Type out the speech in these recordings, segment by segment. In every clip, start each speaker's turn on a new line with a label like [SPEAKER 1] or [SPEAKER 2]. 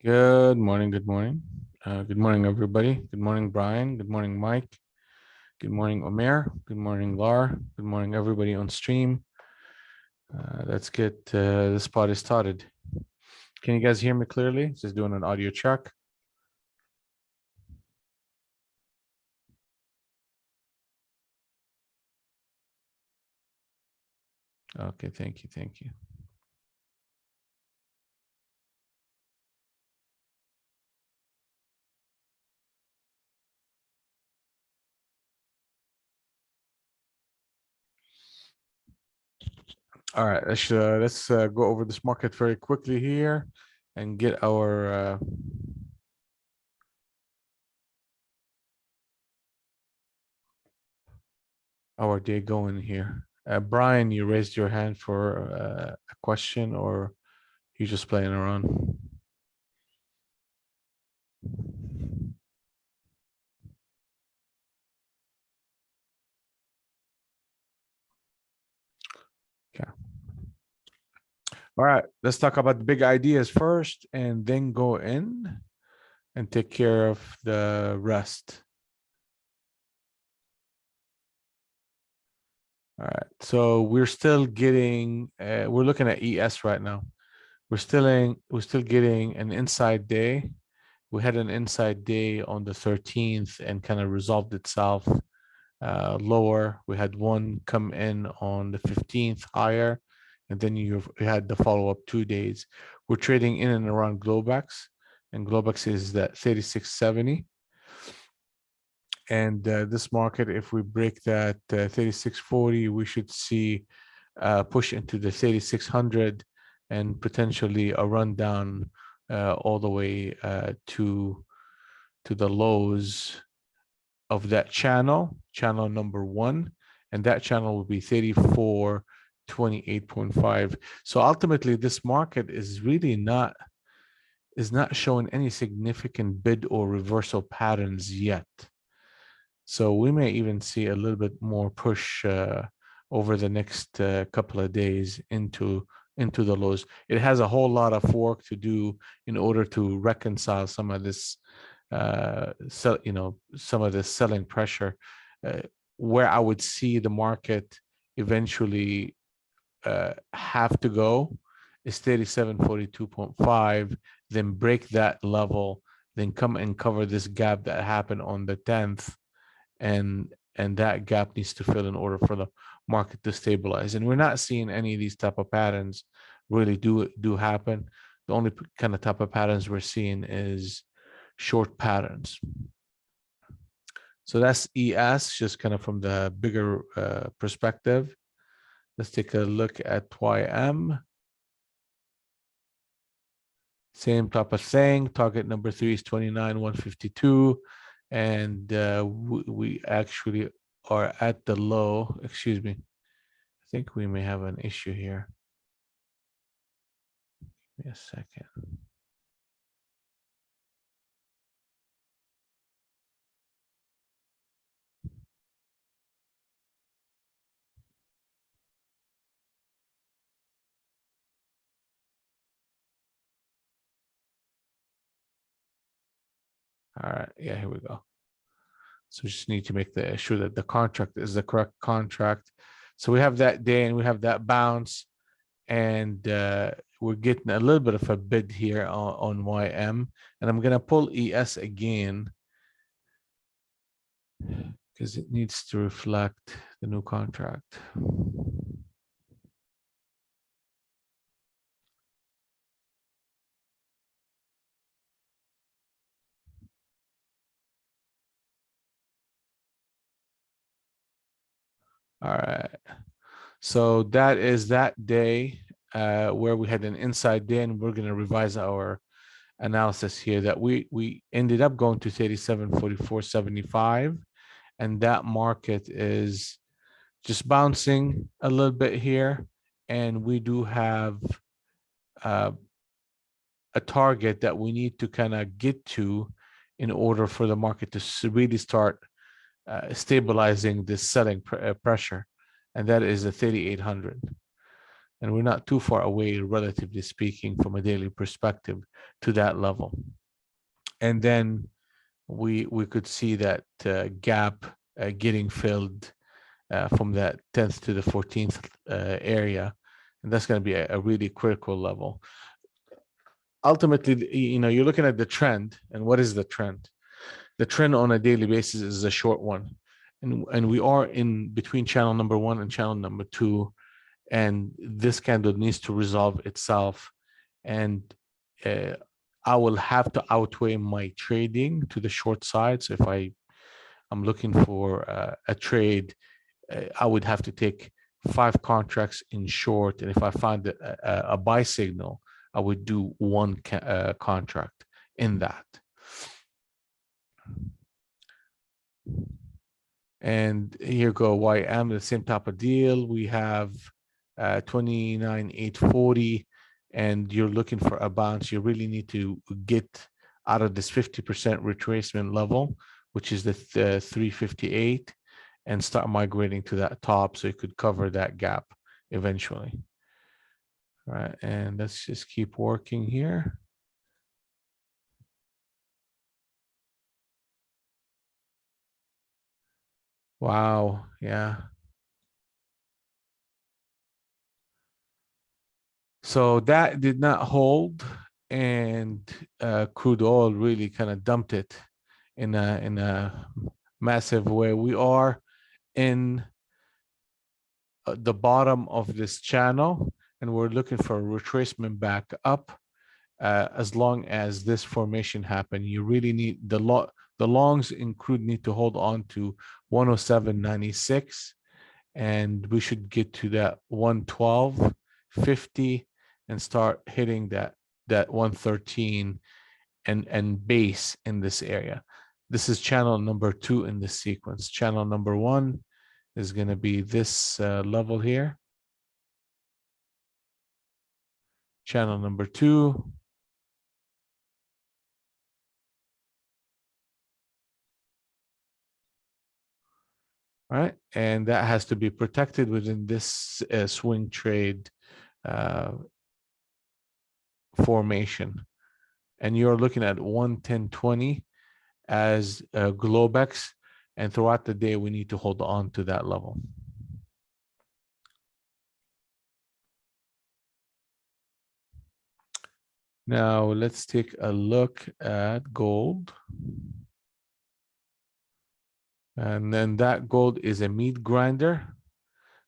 [SPEAKER 1] Good morning. Good morning. Good morning, everybody. Good morning, Brian. Good morning, Mike. Good morning, Omer. Good morning, Lar. Good morning, everybody on stream. Let's get this party started. Can you guys hear me clearly? Just doing an audio check. Okay, thank you. Thank you. All right, let's go over this market very quickly here and get our day going here. Brian, you raised your hand for a question, or you just playing around? Okay. All right, let's talk about the big ideas first and then go in and take care of the rest. All right, so we're still getting, we're looking at ES right now. We're still getting an inside day. We had an inside day on the 13th and kind of resolved itself lower. We had one come in on the 15th higher, and then you had the follow-up 2 days. We're trading in and around Globex, and Globex is that 3670. And this market, if we break that 3640, we should see push into the 3600 and potentially a rundown all the way to the lows of that channel number 1, and that channel will be 3428.5. So ultimately this market is really not showing any significant bid or reversal patterns yet. So we may even see a little bit more push over the next couple of days into the lows. It has a whole lot of work to do in order to reconcile some of this some of the selling pressure. Where I would see the market eventually have to go is 3742.5, then break that level, then come and cover this gap that happened on the 10th, and that gap needs to fill in order for the market to stabilize. And we're not seeing any of these type of patterns really do happen. The only kind of type of patterns we're seeing is short patterns. So that's ES, just kind of from the bigger perspective. Let's take a look at YM. Same type of thing. Target number 3 is 29,152. And we actually are at the low. Excuse me. I think we may have an issue here. Give me a second. All right. Yeah, here we go. So we just need to make sure that the contract is the correct contract. So we have that day and we have that bounce, and we're getting a little bit of a bid here on YM, and I'm gonna pull ES again because it needs to reflect the new contract. All right. So that is that day where we had an inside day, and we're going to revise our analysis here that we ended up going to 3744.75, and that market is just bouncing a little bit here, and we do have a target that we need to kind of get to in order for the market to really start stabilizing this selling pressure, and that is the 3800. and we're not too far away, relatively speaking, from a daily perspective to that level. And then we could see that gap getting filled from that 10th to the 14th area, and that's going to be a really critical level. Ultimately, you're looking at the trend, and what is the trend? The trend on a daily basis is a short one, and we are in between channel number 1 and channel number 2, and this candle needs to resolve itself, and I will have to outweigh my trading to the short side. So if I'm looking for a trade, I would have to take 5 contracts in short, and if I find a buy signal, I would do one contract in that. And here go YM, the same type of deal. We have 29,840, and you're looking for a bounce. You really need to get out of this 50% retracement level, which is the 358, and start migrating to that top so you could cover that gap eventually. All right, and let's just keep working here. Wow, yeah. So that did not hold, and crude oil really kind of dumped it in a massive way. We are in the bottom of this channel, and we're looking for a retracement back up. As long as this formation happen, you really need the longs in crude need to hold on to 107.96, and we should get to that 112.50 and start hitting that 113 and base in this area. This is channel number 2 in this sequence. Channel number 1 is going to be this level here. Channel number 2. All right, and that has to be protected within this swing trade formation. And you're looking at 110.20 as Globex, and throughout the day we need to hold on to that level. Now let's take a look at gold. And then that gold is a meat grinder,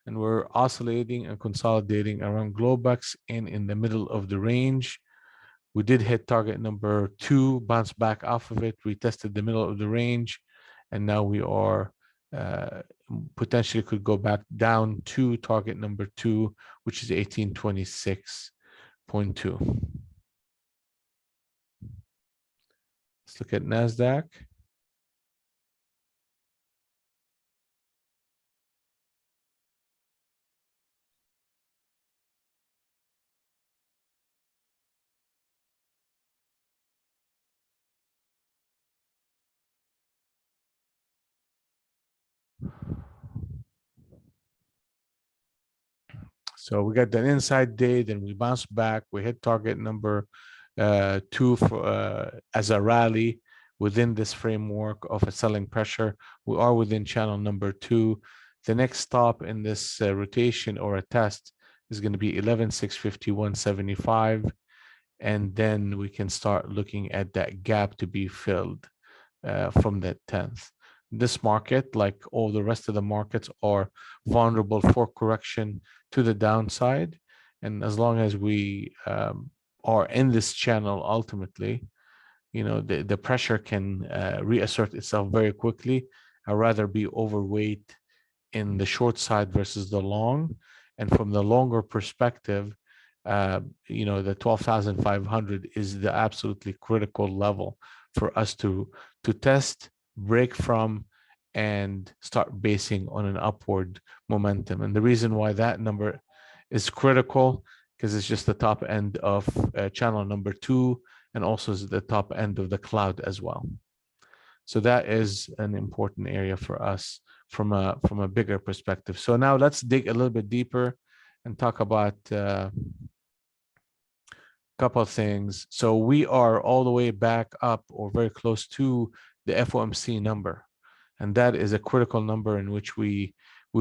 [SPEAKER 1] and we're oscillating and consolidating around Globex and in the middle of the range. We did hit target number 2, bounced back off of it, retested the middle of the range, and now we are potentially could go back down to target number 2, which is 1826.2. Let's look at NASDAQ. So we got that inside day, then we bounced back. We hit target number 2 for as a rally within this framework of a selling pressure. We are within channel number 2. The next stop in this rotation or a test is going to be 11,651.75, and then we can start looking at that gap to be filled from that 10th. This market, like all the rest of the markets, are vulnerable for correction to the downside. And as long as we are in this channel, ultimately, the pressure can reassert itself very quickly. I'd rather be overweight in the short side versus the long. And from the longer perspective, the 12,500 is the absolutely critical level for us to test, break from, and start basing on an upward momentum. And the reason why that number is critical, because it's just the top end of channel number 2, and also is the top end of the cloud as well. So that is an important area for us from a bigger perspective. So now let's dig a little bit deeper and talk about couple of things. So we are all the way back up or very close to the FOMC number. And that is a critical number in which we've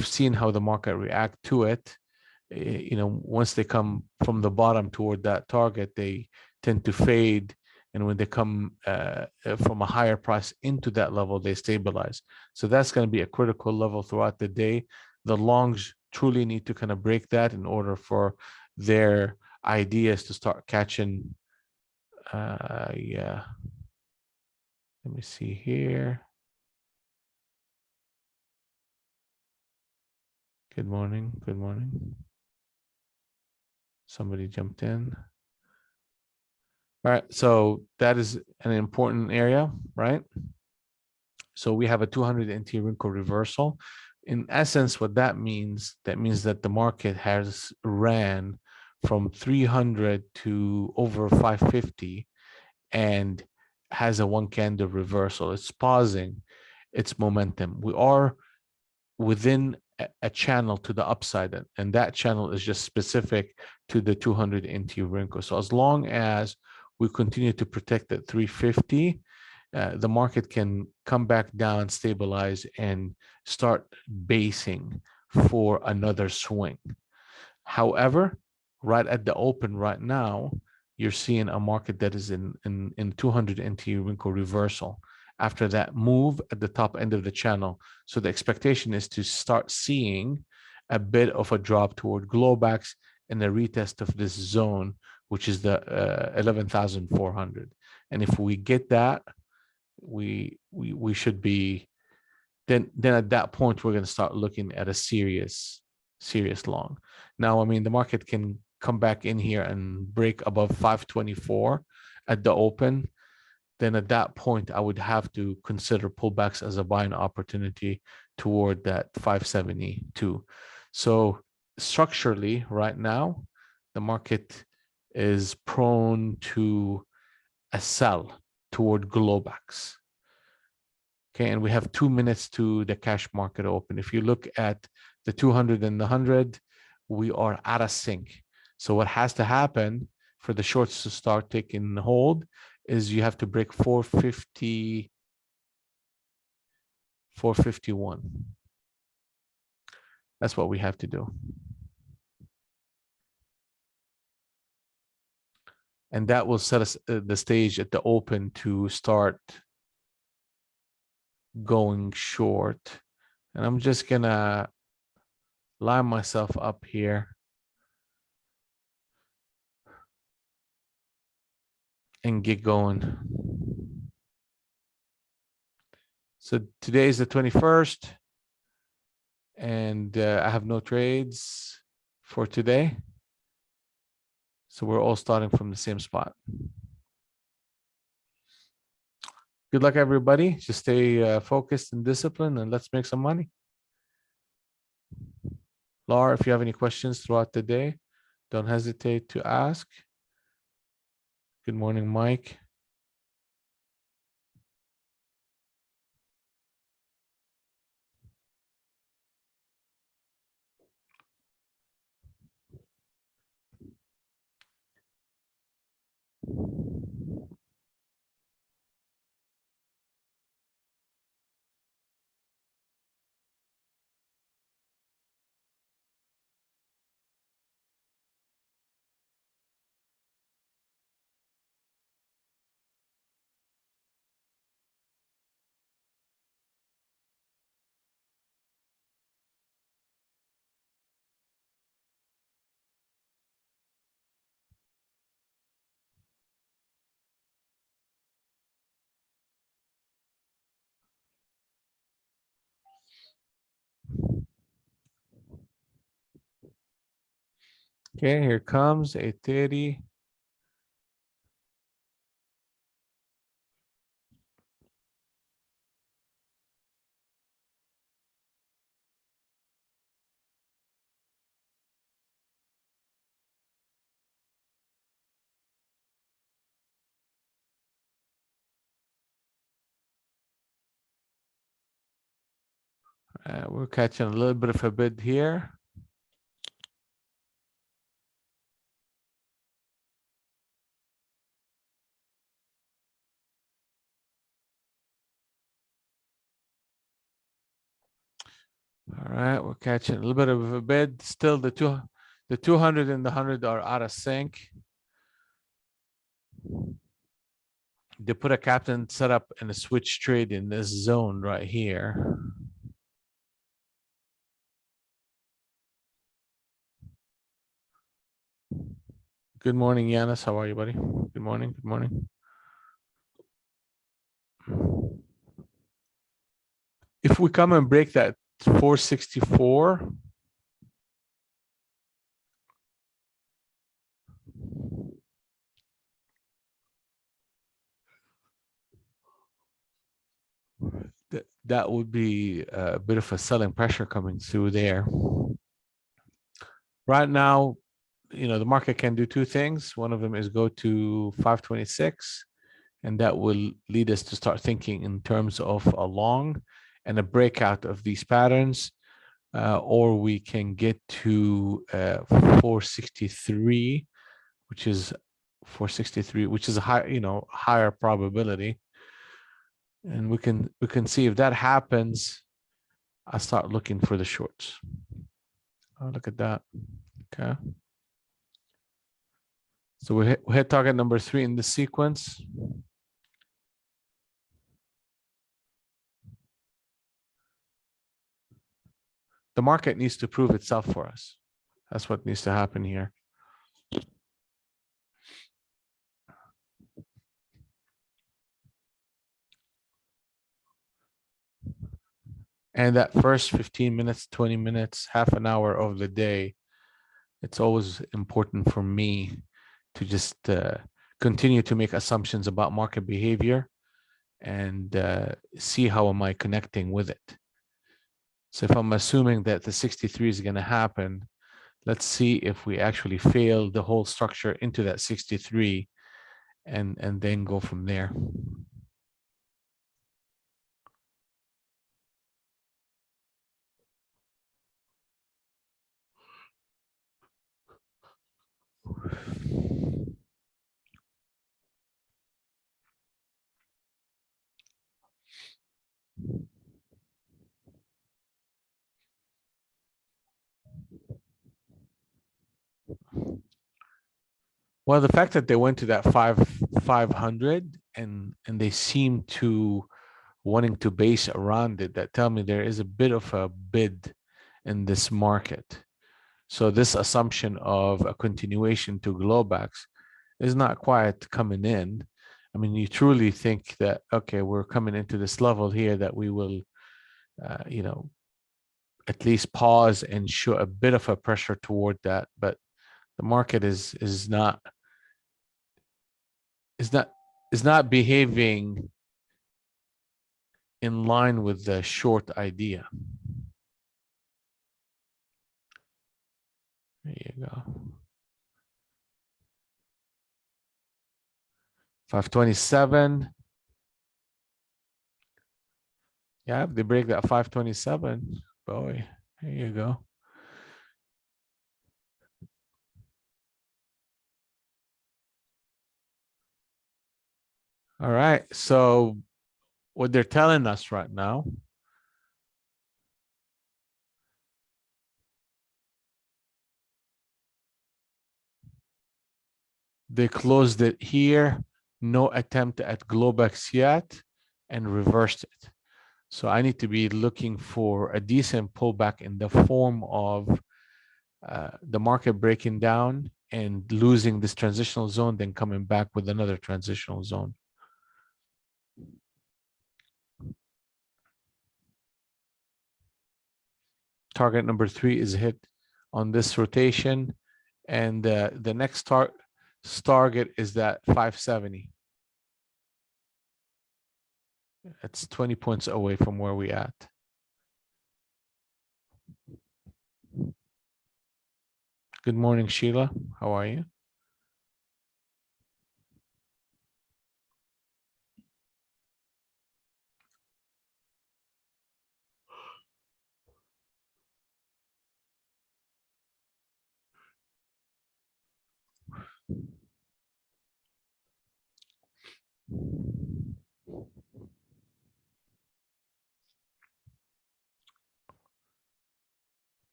[SPEAKER 1] seen how the market react to it. You know, once they come from the bottom toward that target, they tend to fade. And when they come from a higher price into that level, they stabilize. So that's going to be a critical level throughout the day. The longs truly need to kind of break that in order for their ideas to start catching. Yeah. Let me see here. Good morning. Good morning. Somebody jumped in. All right. So that is an important area, right? So we have a 200 NT wrinkle reversal. In essence, what that means that the market has ran from 300 to over 550 and has a one candle reversal. It's pausing its momentum. We are within a channel to the upside, and that channel is just specific to the 200 NT wrinkle. So as long as we continue to protect at 350, the market can come back down, stabilize, and start basing for another swing. However, right at the open right now, you're seeing a market that is in 200 NT wrinkle reversal after that move at the top end of the channel. So the expectation is to start seeing a bit of a drop toward glowbacks and a retest of this zone, which is the 11,400. And if we get that, we should be then at that point we're going to start looking at a serious long. Now, I mean, the market can come back in here and break above 524 at the open. Then at that point, I would have to consider pullbacks as a buying opportunity toward that 572. So structurally, right now, the market is prone to a sell toward glowbacks. Okay, and we have 2 minutes to the cash market open. If you look at the 200 and the 100, we are out of sync. So what has to happen for the shorts to start taking hold is you have to break 450, 451. That's what we have to do. And that will set us the stage at the open to start going short. And I'm just gonna line myself up here and get going. So today is the 21st, and I have no trades for today. So we're all starting from the same spot. Good luck, everybody. Just stay focused and disciplined, and let's make some money. Laura, if you have any questions throughout the day, don't hesitate to ask. Good morning, Mike. Okay, here comes 8:30. We're catching a little bit of a bid here. All right, we're catching a little bit of a bid. Still, the 200 and the 100 are out of sync. They put a captain setup and a switch trade in this zone right here. Good morning, Yanis. How are you, buddy? Good morning. Good morning. If we come and break that 464, that would be a bit of a selling pressure coming through there. Right now, the market can do two things. One of them is go to 526, and that will lead us to start thinking in terms of a long and a breakout of these patterns, or we can get to 463, which is 463, which is a higher probability, and we can see if that happens. I start looking for the shorts. Oh, look at that. Okay. So we hit target number 3 in the sequence. The market needs to prove itself for us. That's what needs to happen here. And that first 15 minutes, 20 minutes, half an hour of the day, it's always important for me to just continue to make assumptions about market behavior and see how am I connecting with it. So if I'm assuming that the 63 is going to happen, let's see if we actually fail the whole structure into that 63 and then go from there. Well, the fact that they went to that 500 and they seem to wanting to base around it, that tell me there is a bit of a bid in this market. So this assumption of a continuation to Globex is not quite coming in. I mean, you truly think that, okay, we're coming into this level here that we will, at least pause and show a bit of a pressure toward that. But the market is not behaving in line with the short idea. There you go. 527. Yeah, if they break that 527, boy, there you go. All right. So what they're telling us right now, they closed it here, no attempt at Globex yet, and reversed it. So I need to be looking for a decent pullback in the form of the market breaking down and losing this transitional zone, then coming back with another transitional zone. Target number 3 is hit on this rotation, and the next target is that 570. It's 20 points away from where we at. Good morning, Sheila. How are you?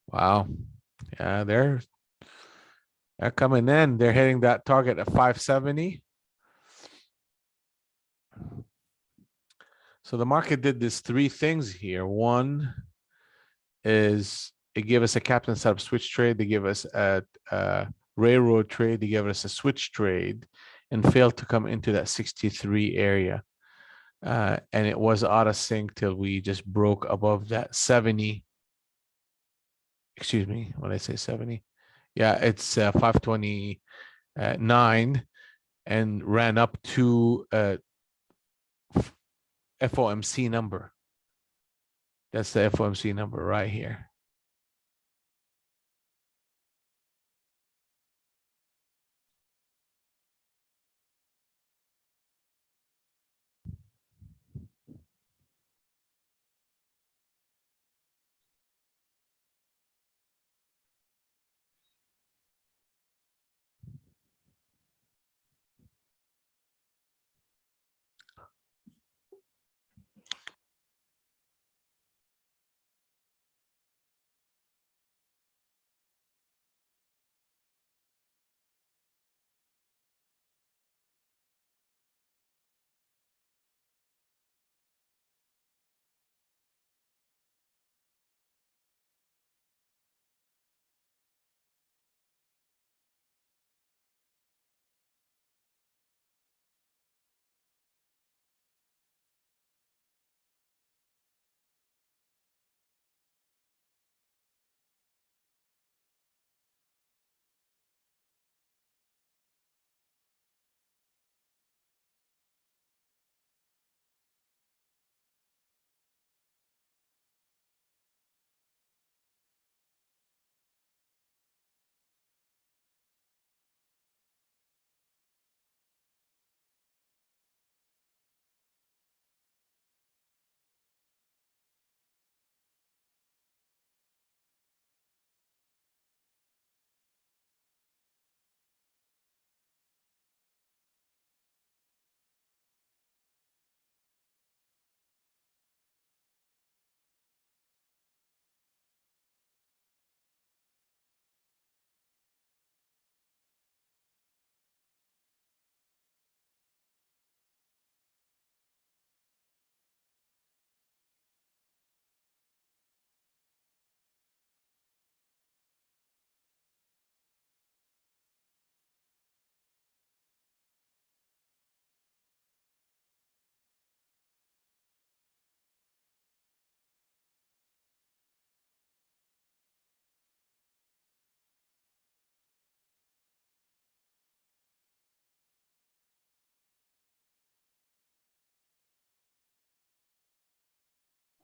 [SPEAKER 1] Wow. Yeah, they're coming in. They're hitting that target at 570. So the market did these three things here. One is it gave us a captain setup switch trade. They gave us a railroad trade. They gave us a switch trade and failed to come into that 63 area. And it was out of sync till we just broke above that 70. Excuse me, when I say 70. Yeah, it's 529 and ran up to FOMC number. That's the FOMC number right here.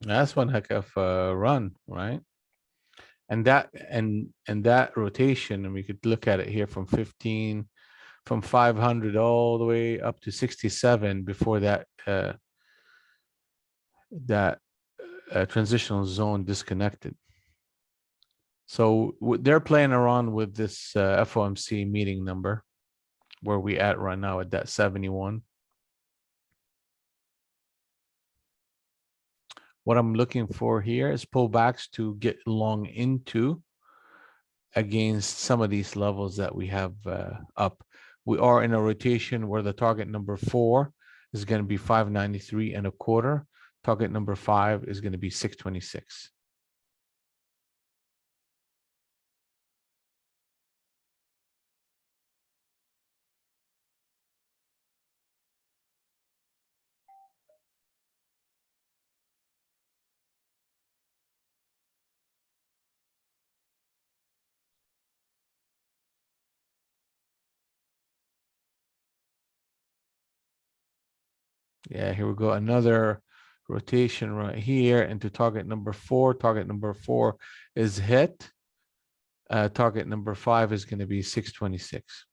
[SPEAKER 1] That's one heck of a run, right? And that rotation, and we could look at it here from 15, from 500 all the way up to 67 before that transitional zone disconnected. So they're playing around with this FOMC meeting number where we at right now at that 71. What I'm looking for here is pullbacks to get long into against some of these levels that we have up. We are in a rotation where the target number 4 is going to be 593 and a quarter. Target number 5 is going to be 626. Yeah, here we go. Another rotation right here into target number 4. Target number 4 is hit. Target number 5 is going to be 626.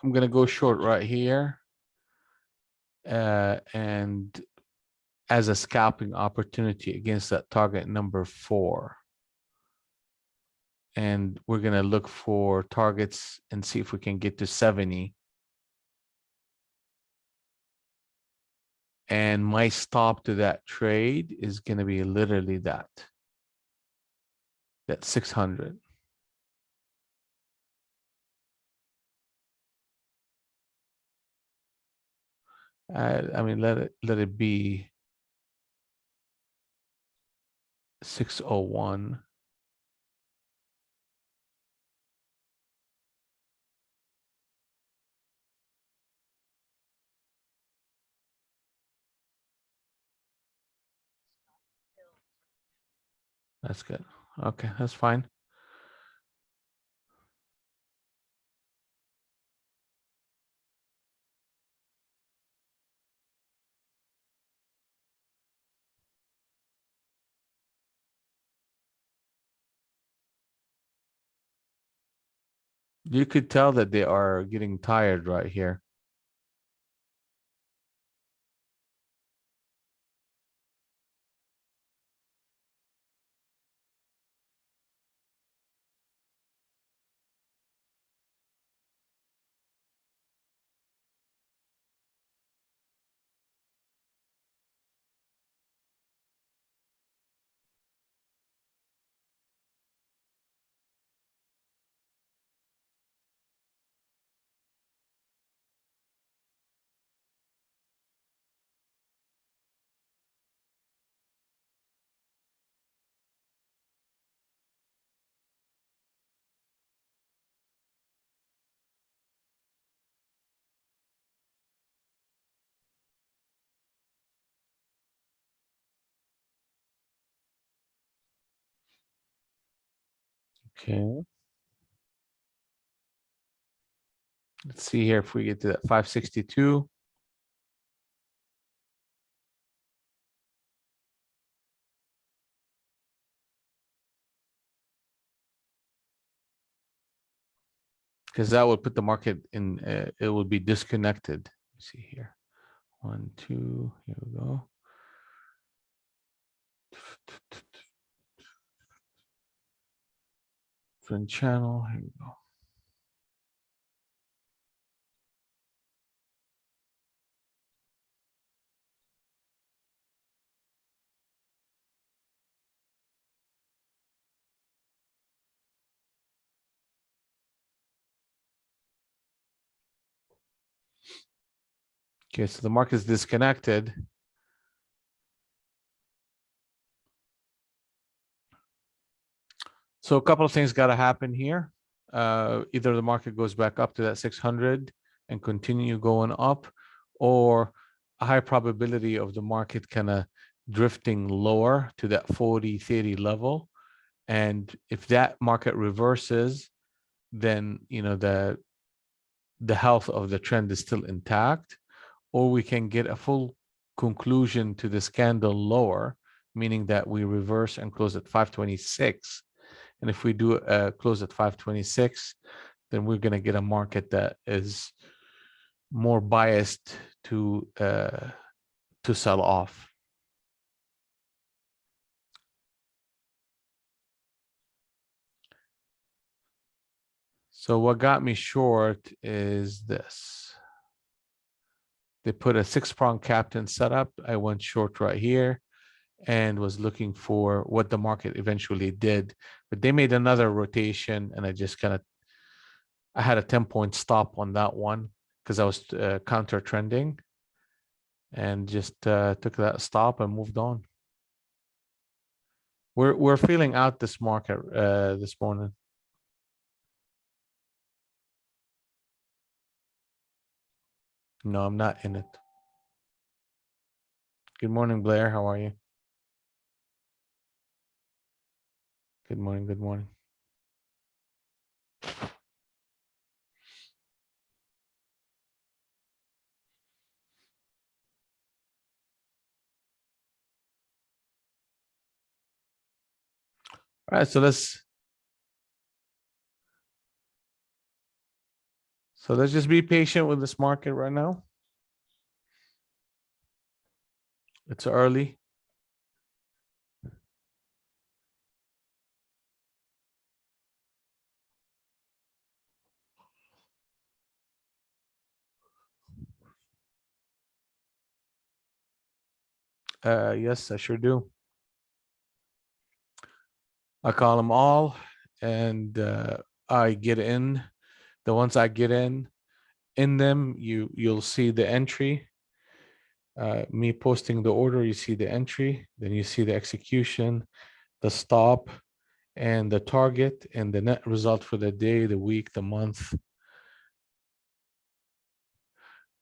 [SPEAKER 1] I'm gonna go short right here, and as a scalping opportunity against that target number 4. And we're gonna look for targets and see if we can get to 70. And my stop to that trade is gonna be literally that 600. I mean, let it be 601. That's good. Okay, that's fine. You could tell that they are getting tired right here. Okay. Let's see here if we get to that 562. Because that would put the market in, it will be disconnected. Let's see here. 1, 2, here we go. Different channel, here we go. Okay, so the market is disconnected. So a couple of things got to happen here. Either the market goes back up to that 600 and continue going up, or a high probability of the market kind of drifting lower to that 40-30 level. And if that market reverses, then the health of the trend is still intact, or we can get a full conclusion to this candle lower, meaning that we reverse and close at 526. And if we do close at 526, then we're going to get a market that is more biased to sell off. So what got me short is this. They put a 6-prong captain setup. I went short right here and was looking for what the market eventually did. But they made another rotation, and I had a 10-point stop on that one because I was counter trending, and just took that stop and moved on. We're feeling out this market this morning. No, I'm not in it. Good morning, Blair. How are you? Good morning. Good morning. All right, so So let's just be patient with this market right now. It's early. Yes, I sure do. I call them all, and I get in. The ones I get in them, you'll see the entry. Me posting the order, you see the entry, then you see the execution, the stop, and the target, and the net result for the day, the week, the month.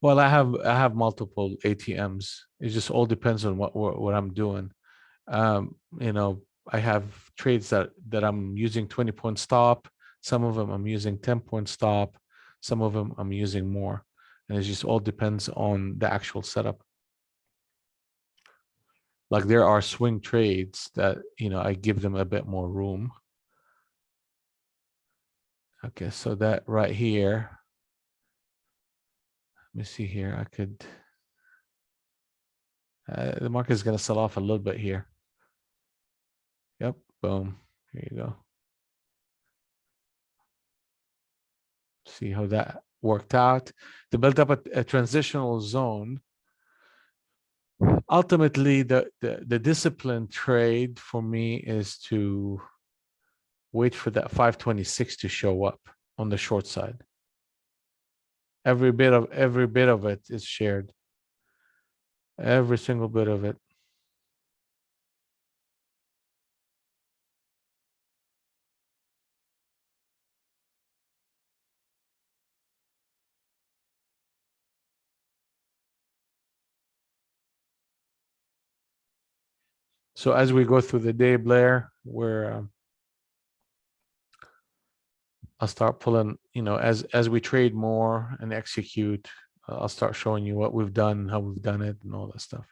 [SPEAKER 1] Well, I have multiple ATMs. It just all depends on what I'm doing. You know, I have trades that I'm using 20-point stop. Some of them I'm using 10-point stop. Some of them I'm using more, and it just all depends on the actual setup. Like there are swing trades that I give them a bit more room. Okay, so that right here. Let me see here. I could. The market is going to sell off a little bit here. Yep. Boom. Here you go. See how that worked out. To build up a transitional zone. Ultimately, the discipline trade for me is to wait for that 526 to show up on the short side. Every bit of it is shared. Every single bit of it. So as we go through the day, Blair, I'll start pulling, as we trade more and execute, I'll start showing you what we've done, how we've done it, and all that stuff.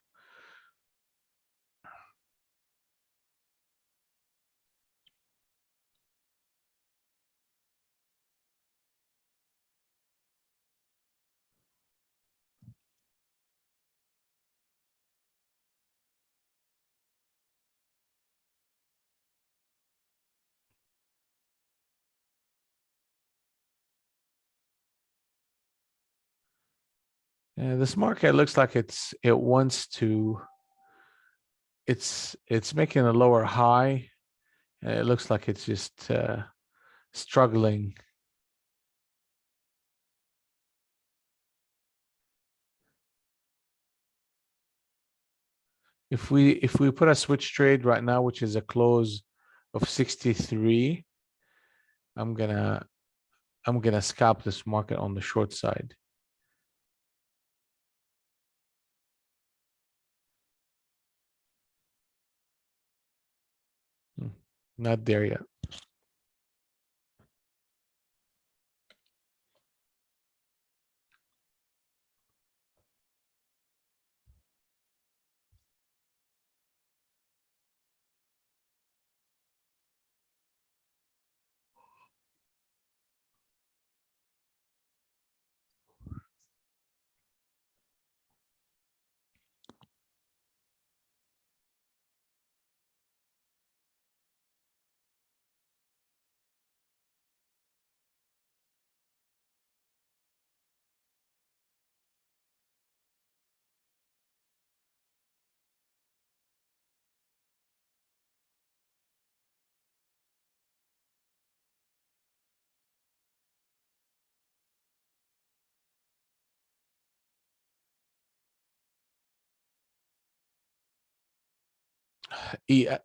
[SPEAKER 1] And this market looks like it wants to. It's making a lower high. And it looks like it's just struggling. If we put a switch trade right now, which is a close of 63, I'm gonna scalp this market on the short side. Not there yet.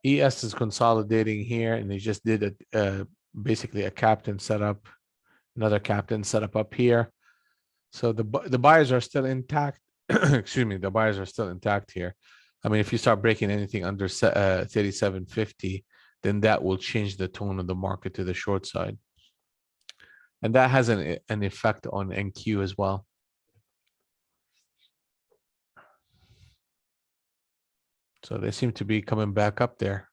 [SPEAKER 1] ES is consolidating here, and they just did basically a captain setup, another captain setup up here. So the buyers are still intact. Excuse me, the buyers are still intact here. I mean, if you start breaking anything under 37.50, then that will change the tone of the market to the short side, and that has an effect on NQ as well. So they seem to be coming back up there.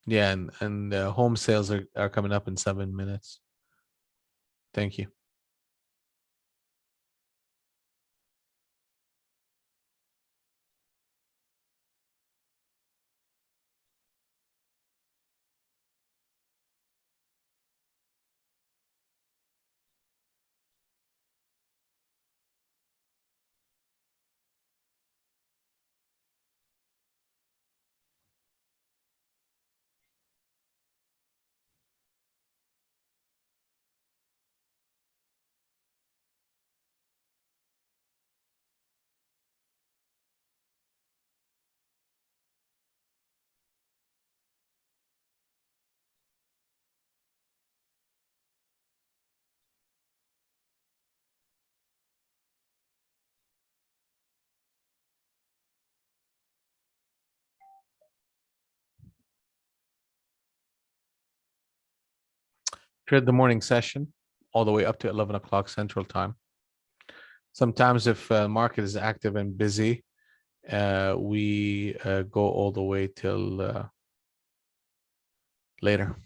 [SPEAKER 1] Yeah, and home sales are coming up in 7 minutes. Thank you. Trade the morning session all the way up to 11 o'clock Central Time. Sometimes if market is active and busy, we go all the way till later.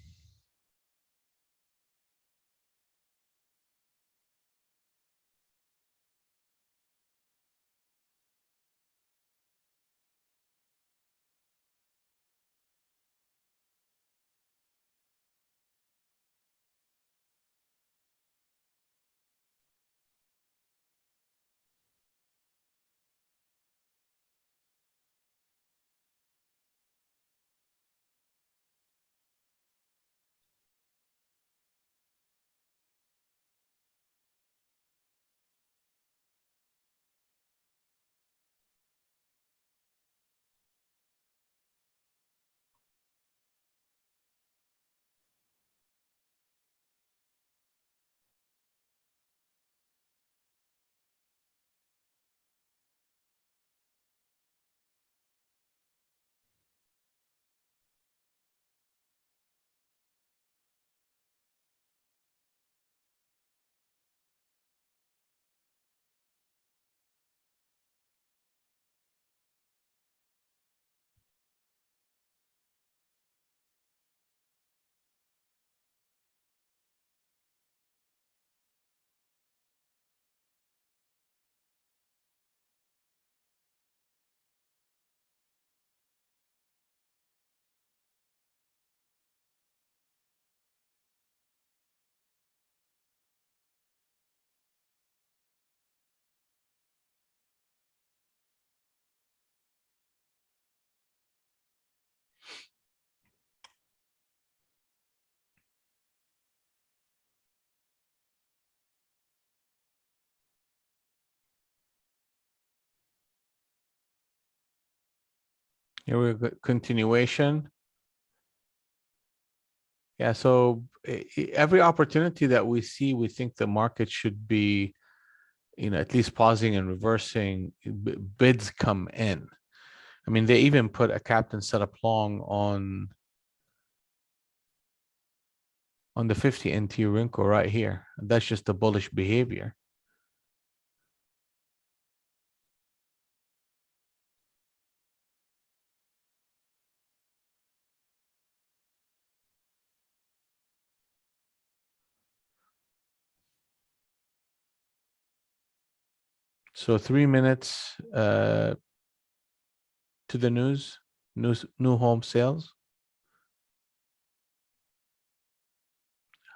[SPEAKER 1] Here we go. Continuation. Yeah, so every opportunity that we see, we think the market should be, at least pausing and reversing. Bids come in. I mean, they even put a captain setup long on the 50 NT Rinko right here. That's just the bullish behavior. So 3 minutes to the new home sales.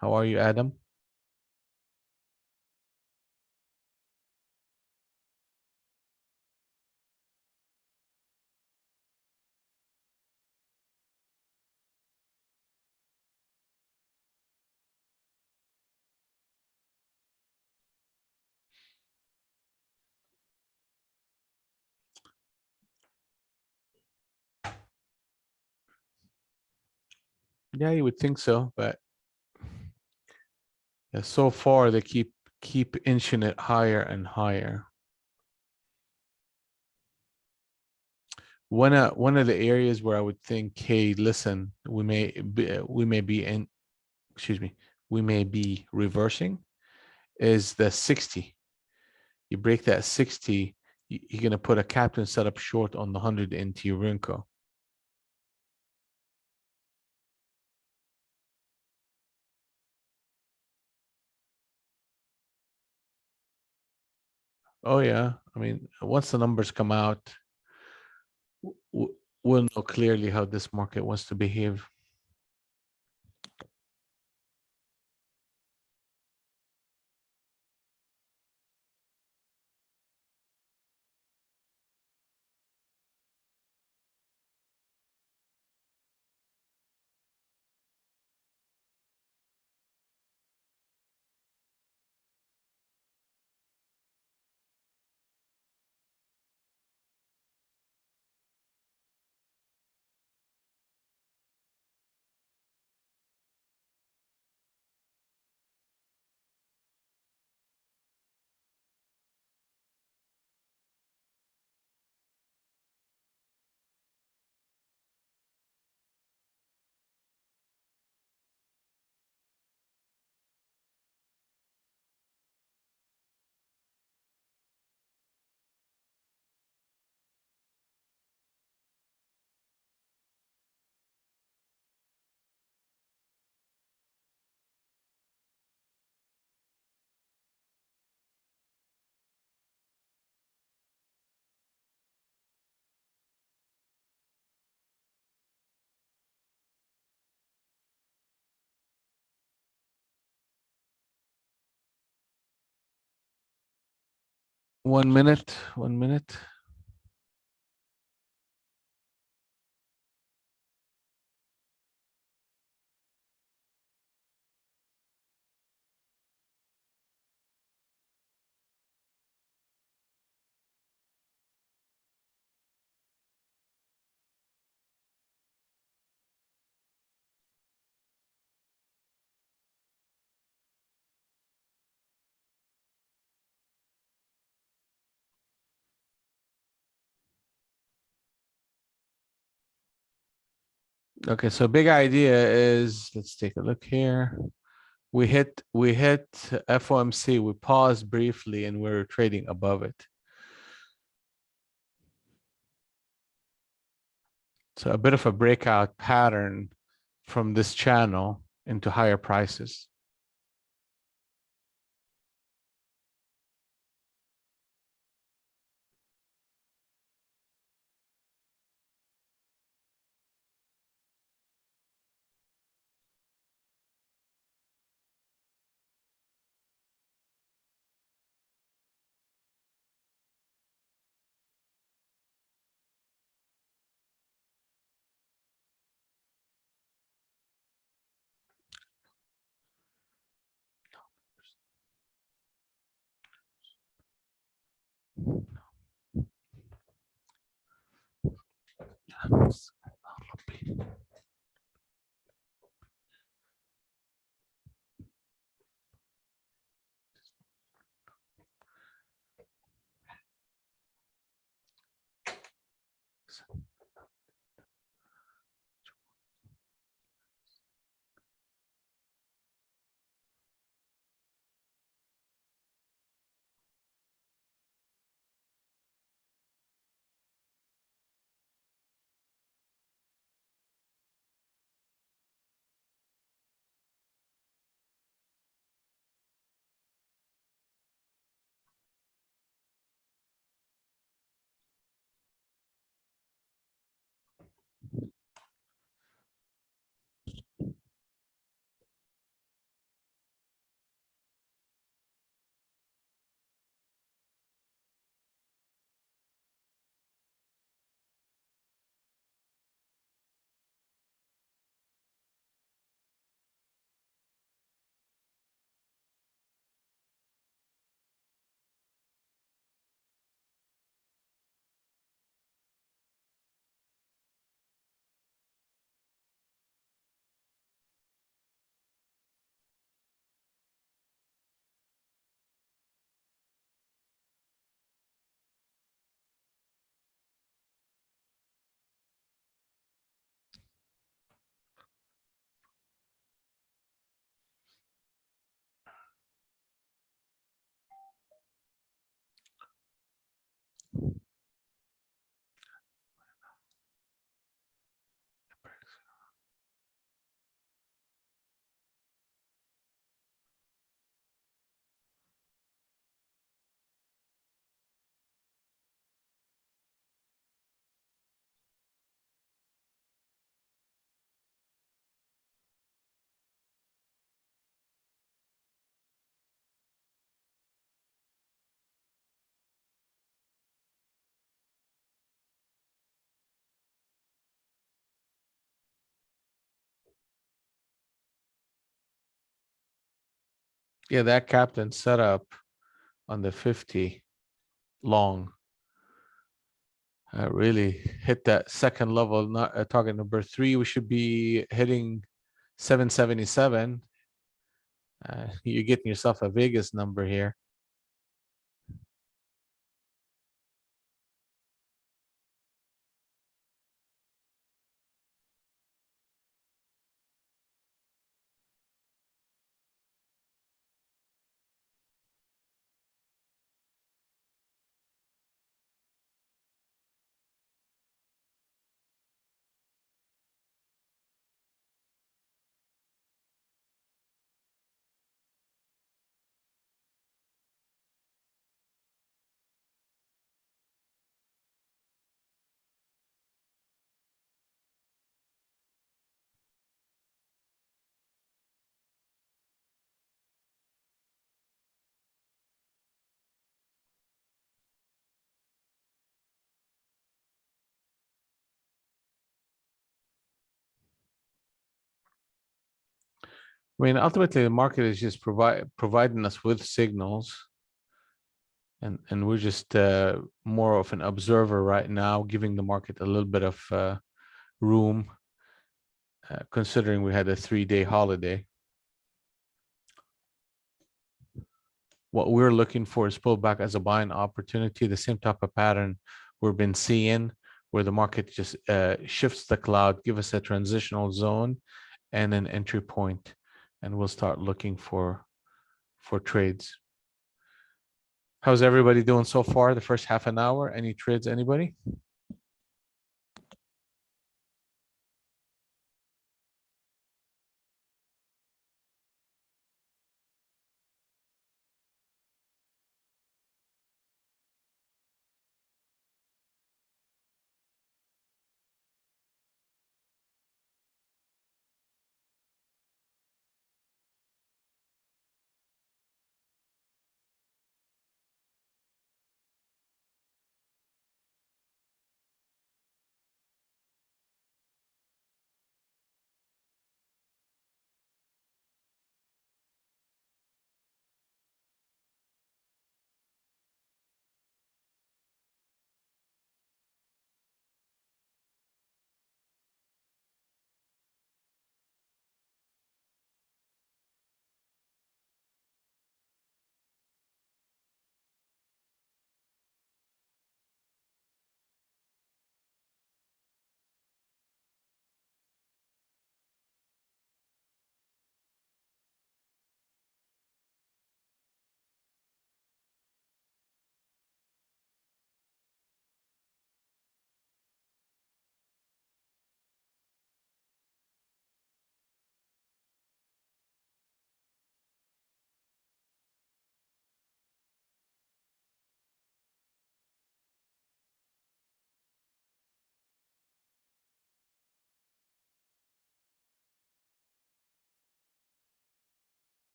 [SPEAKER 1] How are you, Adam? Yeah, you would think so, but so far they keep inching it higher and higher. One of the areas where I would think, hey, listen, we may be reversing is the 60. You break that 60, you're gonna put a captain setup short on the 100 NT Rinko. Oh yeah. I mean, once the numbers come out, we'll know clearly how this market wants to behave. One minute, 1 minute. Okay, so big idea is, let's take a look here. We hit FOMC, we paused briefly and we're trading above it. So a bit of a breakout pattern from this channel into higher prices. Yeah, that captain set up on the 50 long really hit that second level, not target number three. We should be hitting 777. You're getting yourself a Vegas number here. I mean, ultimately, the market is just providing us with signals, and we're just more of an observer right now, giving the market a little bit of room, considering we had a 3-day holiday. What we're looking for is pullback as a buying opportunity, the same type of pattern we've been seeing, where the market just shifts the cloud, give us a transitional zone and an entry point, and we'll start looking for trades. How's everybody doing so far? The first half an hour, any trades, anybody?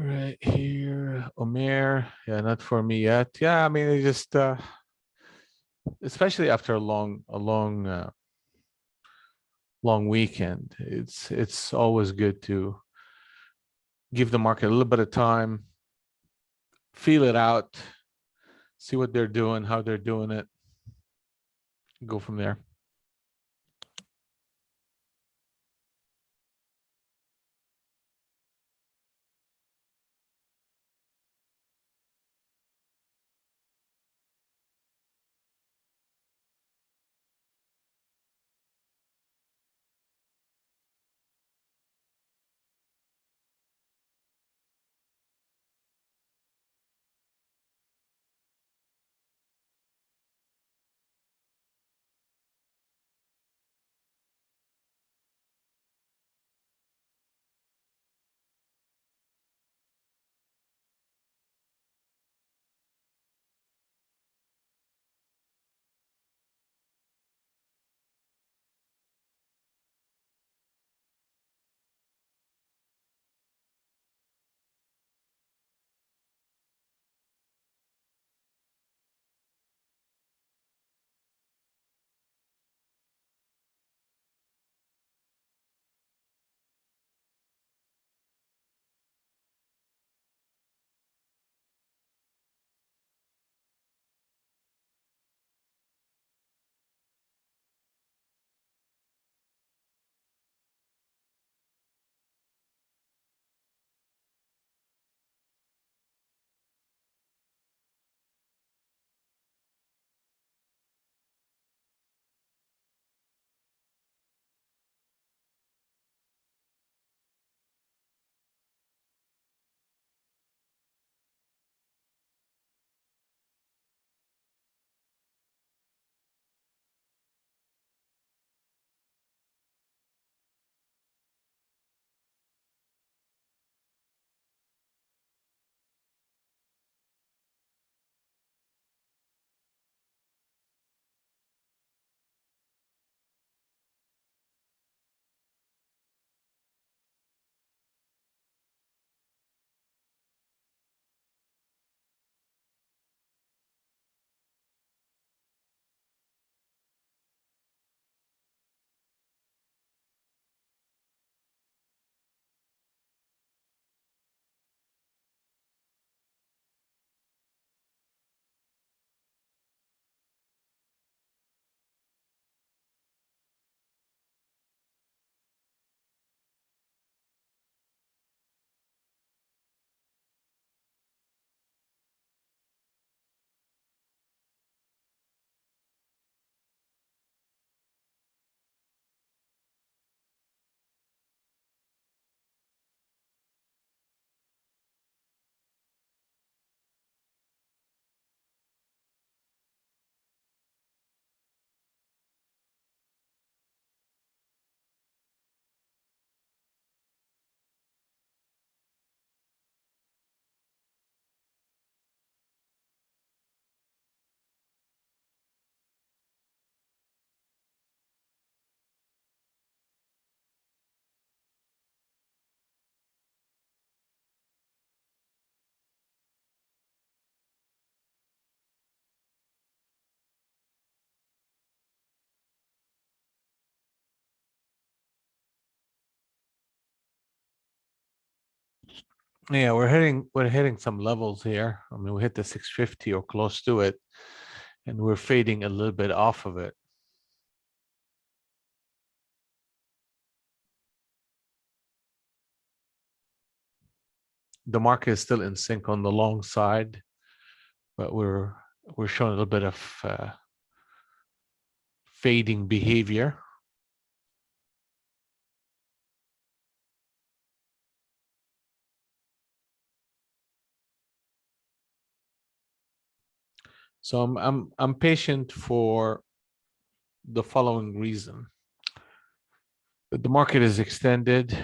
[SPEAKER 1] Right here, Omer. Yeah, not for me yet. Yeah, I mean, it just especially after long weekend, it's always good to give the market a little bit of time, feel it out, see what they're doing, how they're doing it, go from there. Yeah, we're hitting some levels here. I mean, we hit the 650 or close to it, and we're fading a little bit off of it. The market is still in sync on the long side, but we're showing a little bit of fading behavior. So I'm patient for the following reason. The market is extended,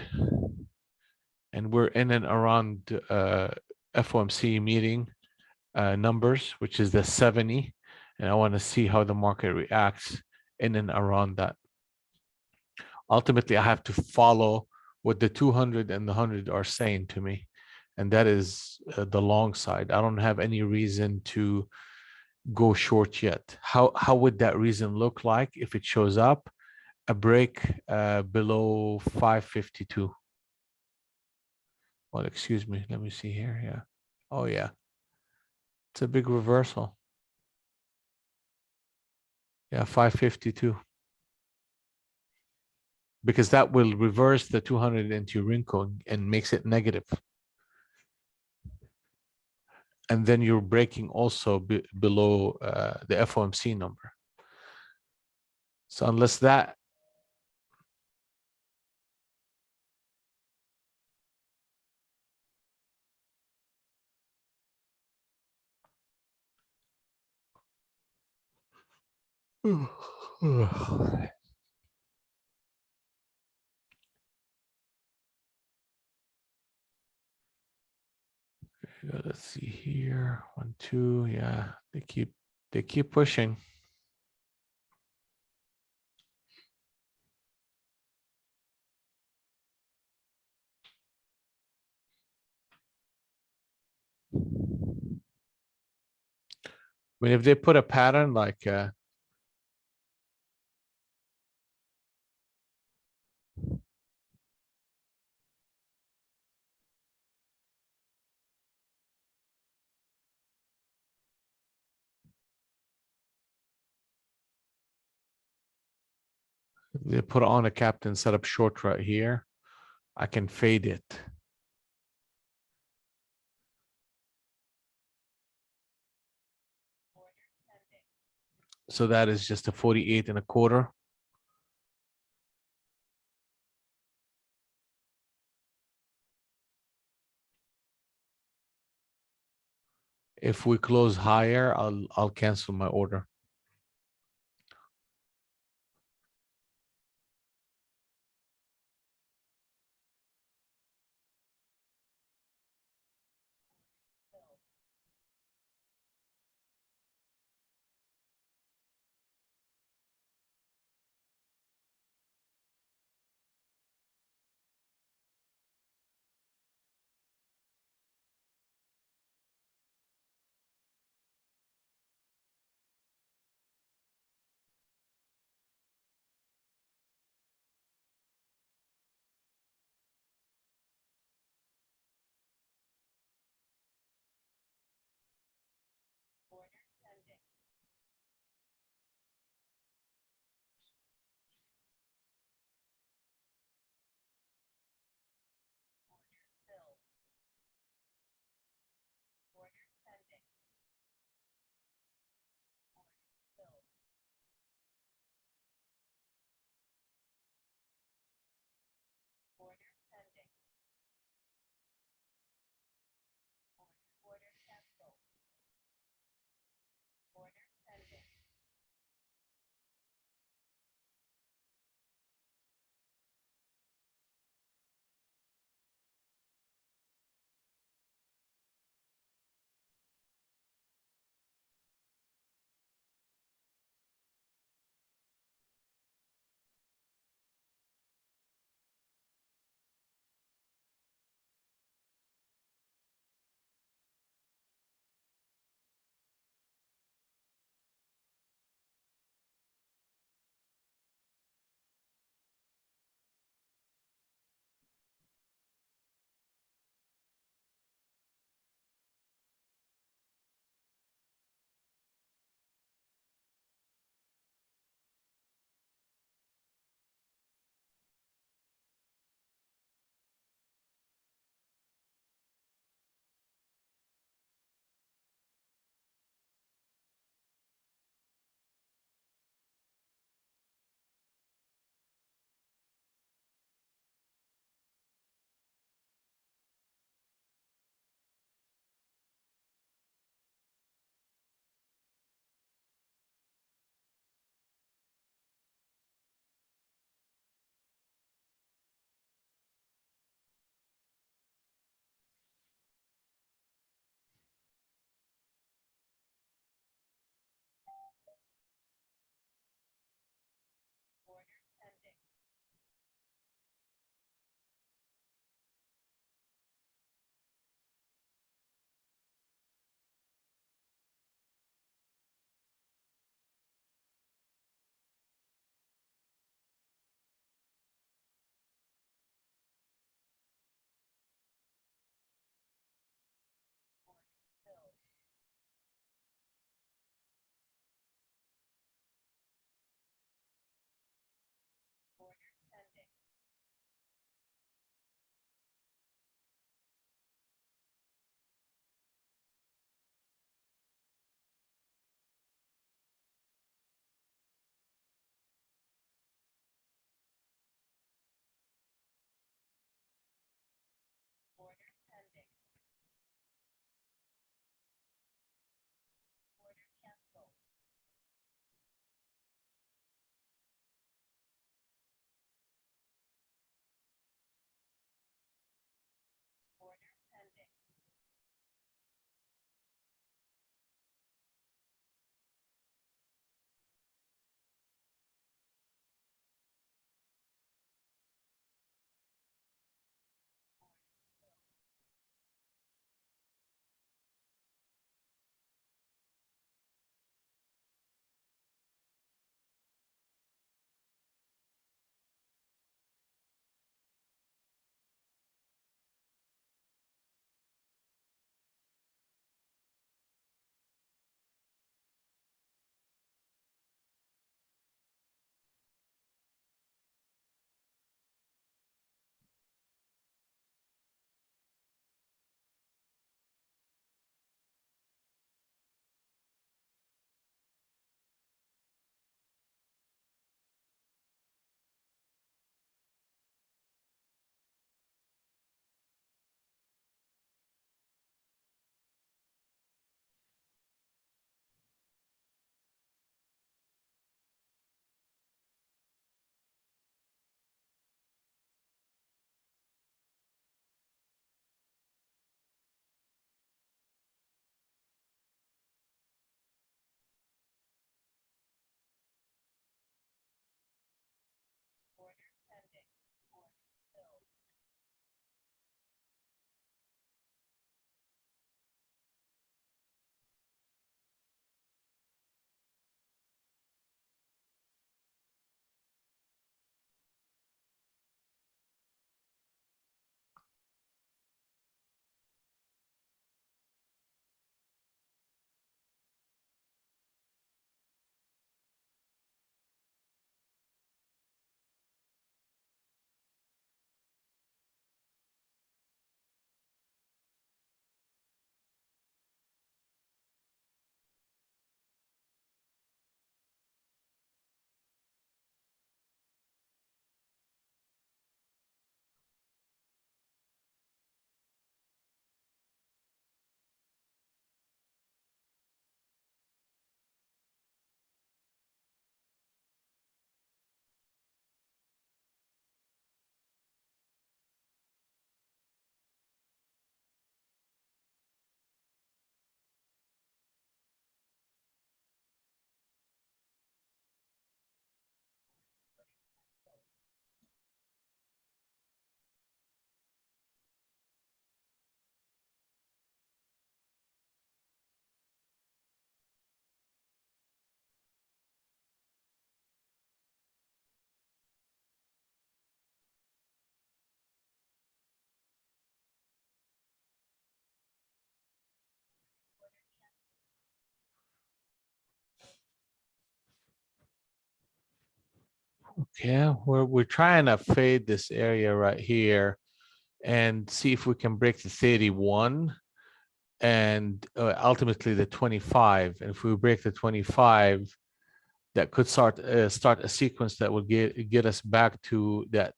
[SPEAKER 1] and we're in and around FOMC meeting numbers, which is the 70, and I want to see how the market reacts in and around that. Ultimately, I have to follow what the 200 and the 100 are saying to me, and that is the long side. I don't have any reason to go short yet. How would that reason look like if it shows up? A break below 552. Well, excuse me. Let me see here. Yeah. Oh, yeah. It's a big reversal. Yeah, 552. Because that will reverse the 200 into Rinko and makes it negative. And then you're breaking also below the FOMC number. So unless that, let's see here, 1, 2, yeah, they keep pushing. I mean, if they put a pattern like if they put on a captain setup short right here, I can fade it. So that is just a 48.25. If we close higher, I'll cancel my order. Okay, we're trying to fade this area right here and see if we can break the 31 and ultimately the 25. And if we break the 25, that could start a sequence that will get us back to that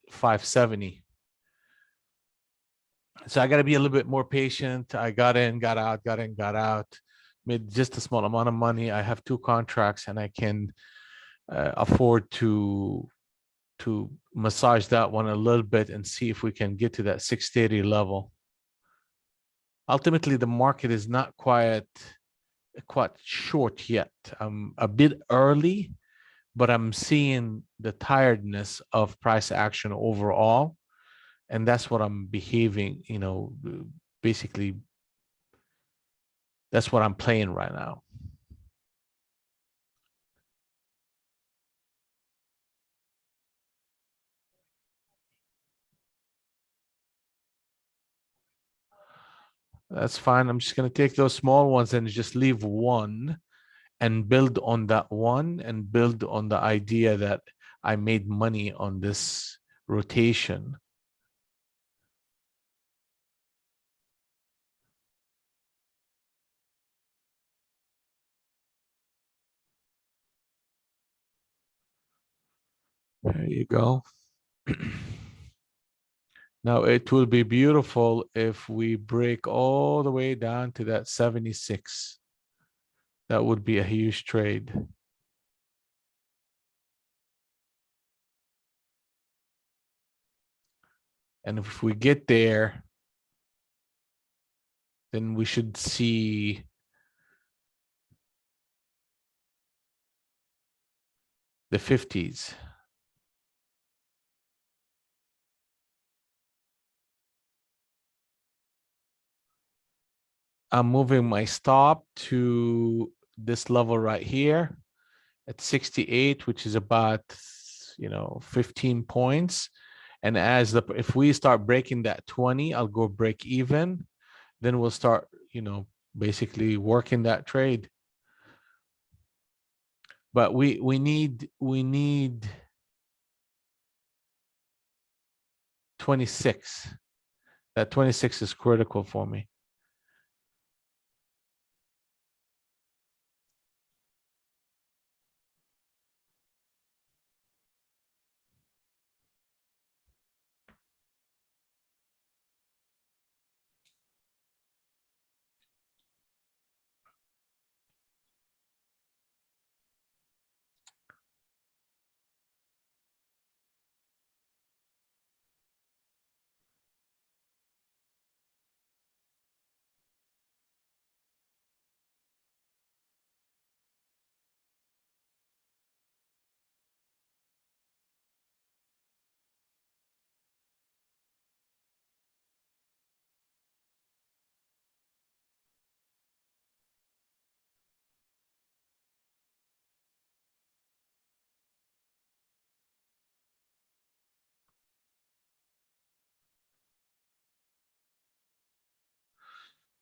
[SPEAKER 1] 570. So I got to be a little bit more patient. I got in, got out, got in, got out, made just a small amount of money. I have two contracts, and I can afford to massage that one a little bit and see if we can get to that 630 level. Ultimately, the market is not quite short yet. I'm a bit early, but I'm seeing the tiredness of price action overall, and that's what I'm behaving. Basically, that's what I'm playing right now. That's fine. I'm just going to take those small ones and just leave one and build on that one and build on the idea that I made money on this rotation. There you go. Now it will be beautiful if we break all the way down to that 76. That would be a huge trade. And if we get there, then we should see the 50s. I'm moving my stop to this level right here at 68, which is about 15 points. And if we start breaking that 20, I'll go break even. Then we'll start, basically working that trade. But we need 26. That 26 is critical for me.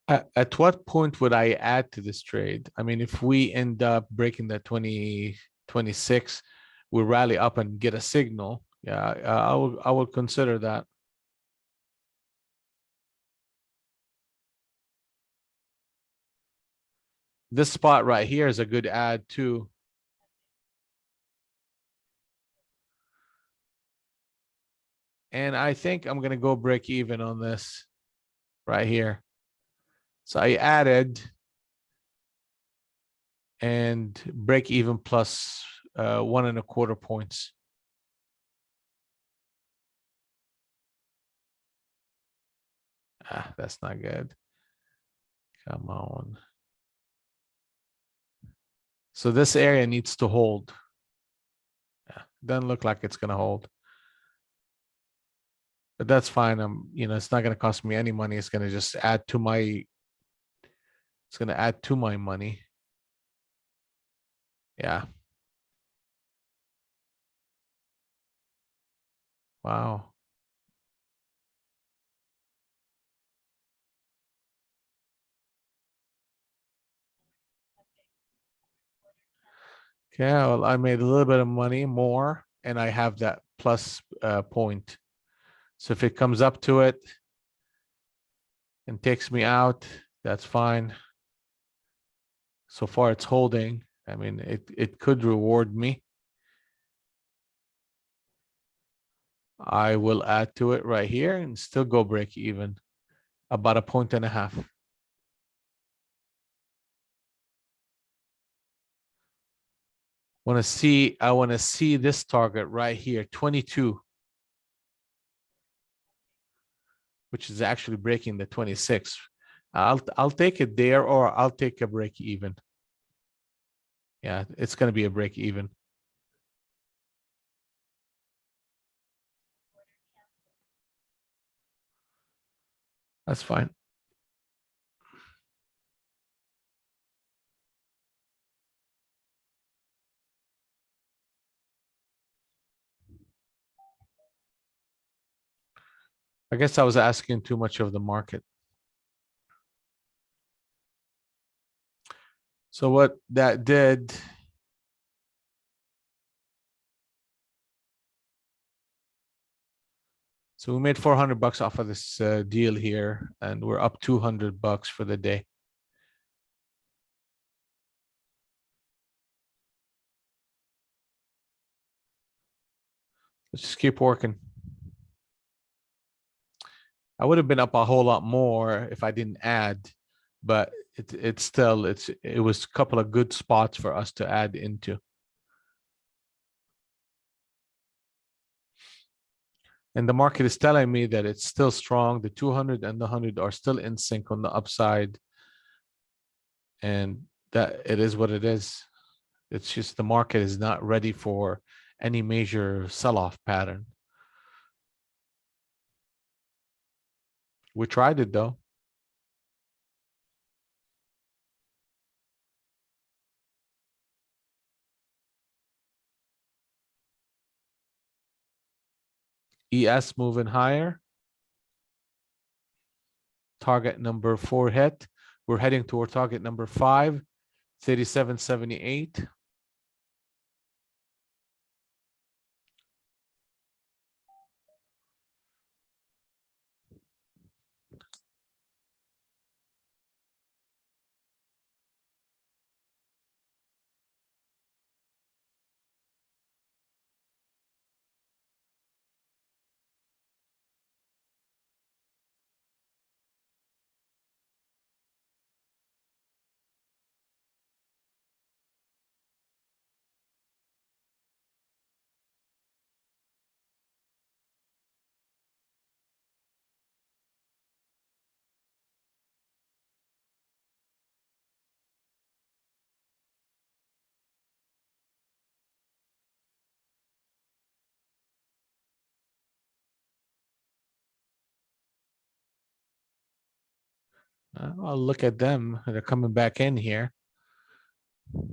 [SPEAKER 1] At what point would I add to this trade? I mean, if we end up breaking that 2026, we rally up and get a signal. Yeah, I will consider that. This spot right here is a good add too. And I think I'm gonna go break even on this right here. So I added and break even plus 1.25 points. That's not good. Come on. So this area needs to hold. Yeah, doesn't look like it's gonna hold. But that's fine. It's not gonna cost me any money. It's gonna just add to my money. Yeah. Wow. Okay, well, I made a little bit of money more, and I have that plus point. So if it comes up to it and takes me out, that's fine. So far it's holding. I mean, it could reward me. I will add to it right here and still go break even, about a point and a half. I want to see this target right here, 22, which is actually breaking the 26. I'll take it there, or I'll take a break even. Yeah, it's going to be a break even. That's fine. I guess I was asking too much of the market. So what that did, so we made 400 bucks off of this deal here, and we're up 200 bucks for the day. Let's just keep working. I would have been up a whole lot more if I didn't add, but it was a couple of good spots for us to add into. And the market is telling me that it's still strong. The 200 and the 100 are still in sync on the upside. And that it is what it is. It's just the market is not ready for any major sell-off pattern. We tried it though. ES moving higher. Target number 4 hit. We're heading toward target number 5, 37.78. I'll look at them. They're coming back in here. Let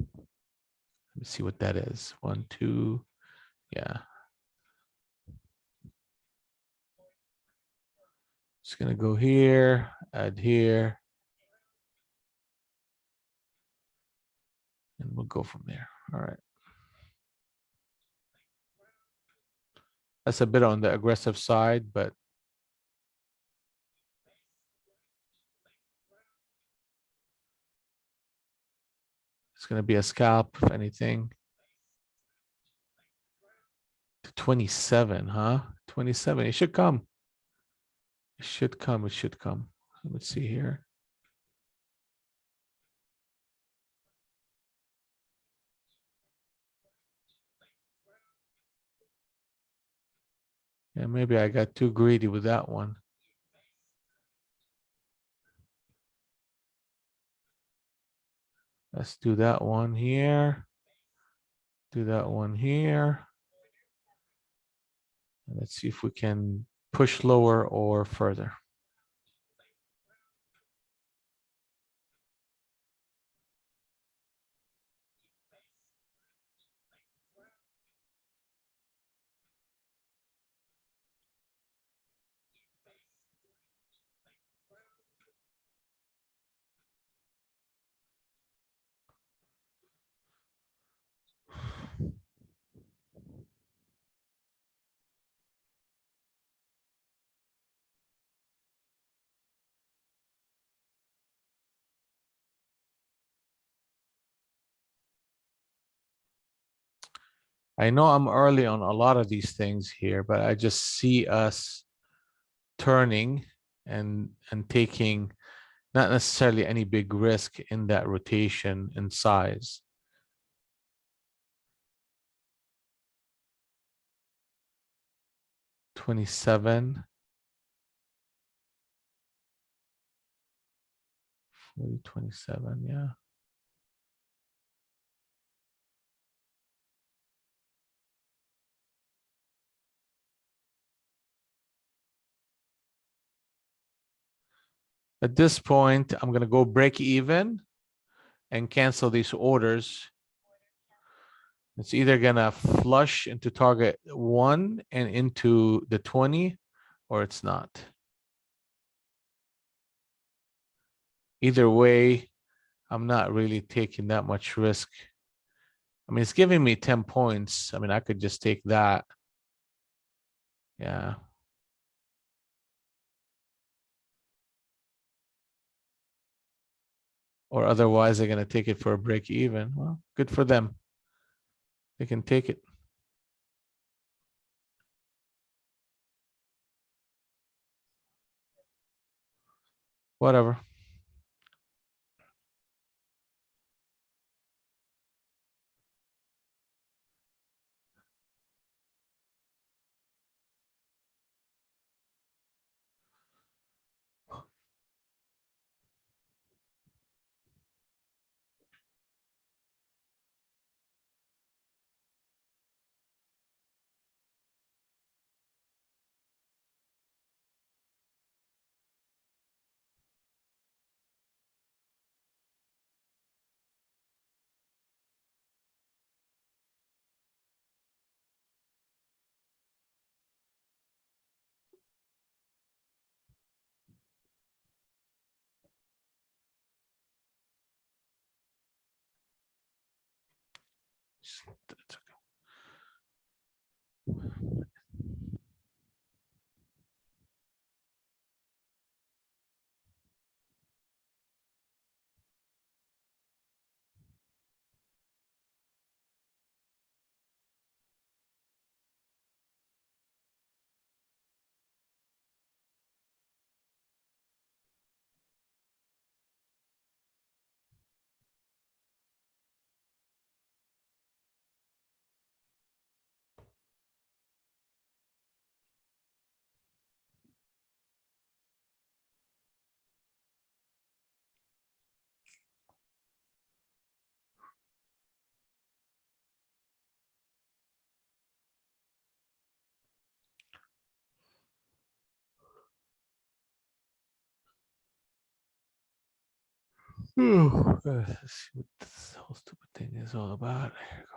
[SPEAKER 1] me see what that is. 1, 2. Yeah. Just gonna go here, add here, and we'll go from there. All right. That's a bit on the aggressive side, but it's gonna be a scalp, if anything. 27, huh? 27. It should come. It should come. It should come. Let's see here. Yeah, maybe I got too greedy with that one. Let's do that one here. Do that one here. And let's see if we can push lower or further. I know I'm early on a lot of these things here, but I just see us turning and taking not necessarily any big risk in that rotation in size. $27, 40, 27, yeah. At this point, I'm going to go break even and cancel these orders. It's either going to flush into target 1 and into the 20, or it's not. Either way, I'm not really taking that much risk. I mean, it's giving me 10 points. I mean, I could just take that. Yeah. Or otherwise, they're going to take it for a break even. Well, good for them. They can take it. Whatever. It's 2. Let's see what this whole stupid thing is all about. Here we go.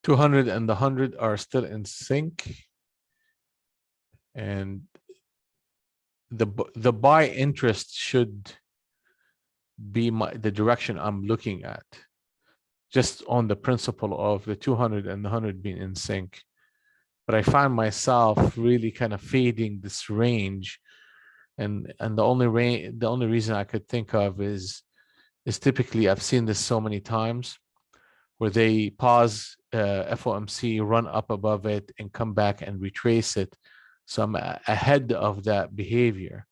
[SPEAKER 1] 200 and the 100 are still in sync, and the buy interest should be the direction I'm looking at, just on the principle of the 200 and the 100 being in sync. But I find myself really kind of fading this range, and the only reason I could think of is typically I've seen this so many times where they pause FOMC, run up above it, and come back and retrace it. So I'm ahead of that behavior.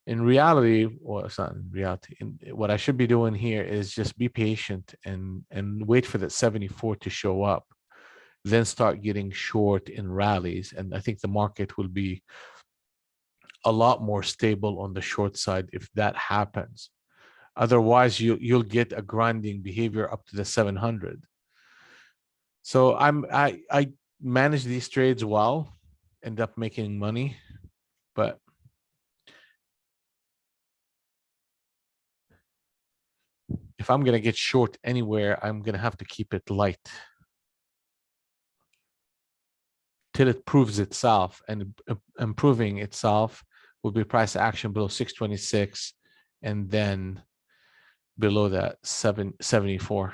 [SPEAKER 1] In reality, well, it's not in reality. What I should be doing here is just be patient and wait for that 74 to show up, then start getting short in rallies. And I think the market will be a lot more stable on the short side if that happens. Otherwise, you'll get a grinding behavior up to the 700. So I manage these trades well, end up making money, but if I'm gonna get short anywhere, I'm gonna have to keep it light. till it proves itself, and improving itself will be price action below 626, and then below that 774.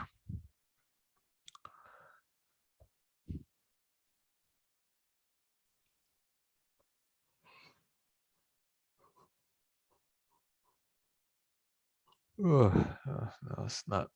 [SPEAKER 1] No, it's not.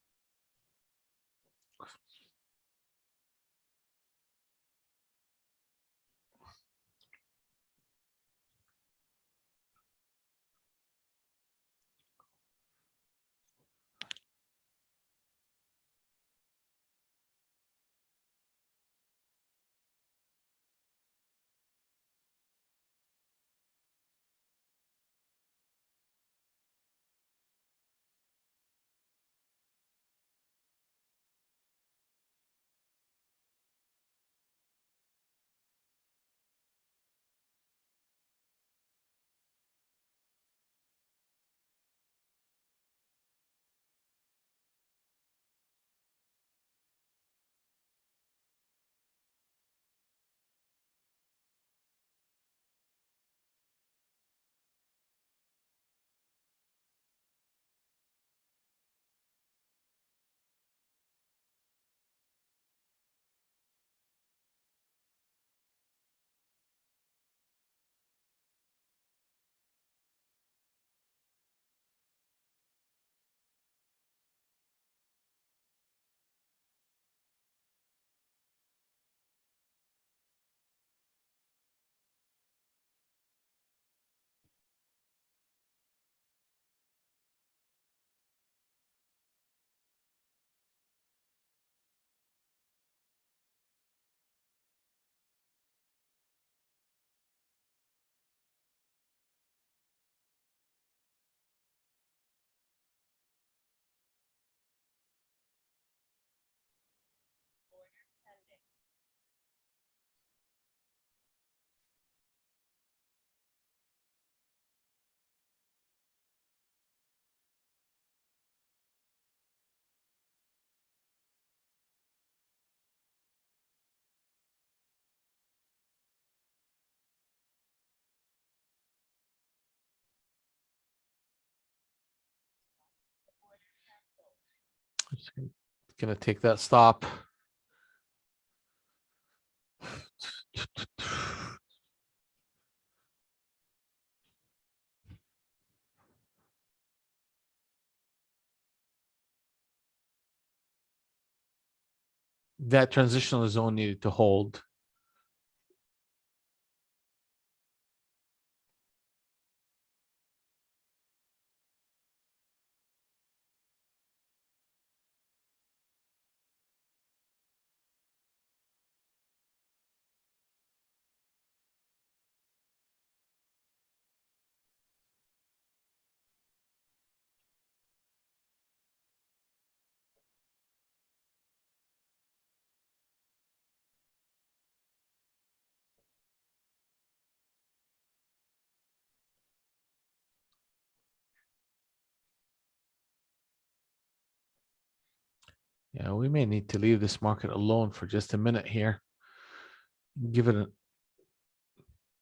[SPEAKER 1] Just gonna take that stop. That transitional zone needed to hold. Yeah, we may need to leave this market alone for just a minute here. Give it a,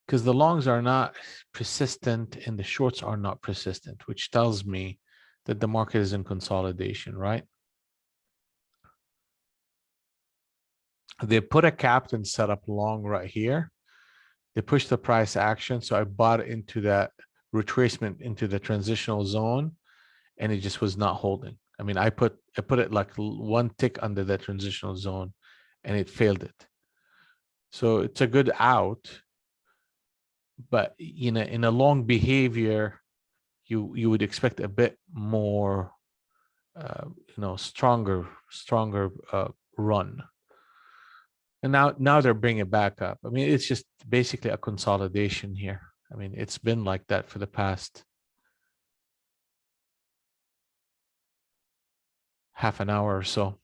[SPEAKER 1] because the longs are not persistent and the shorts are not persistent, which tells me that the market is in consolidation, right? They put a captain setup long right here. They pushed the price action. So I bought into that retracement into the transitional zone, and it just was not holding. I mean, I put it like one tick under that transitional zone, and it failed it. So it's a good out, but in a long behavior, you would expect a bit more, stronger run. And now they're bringing it back up. I mean, it's just basically a consolidation here. I mean, it's been like that for the past half an hour or so.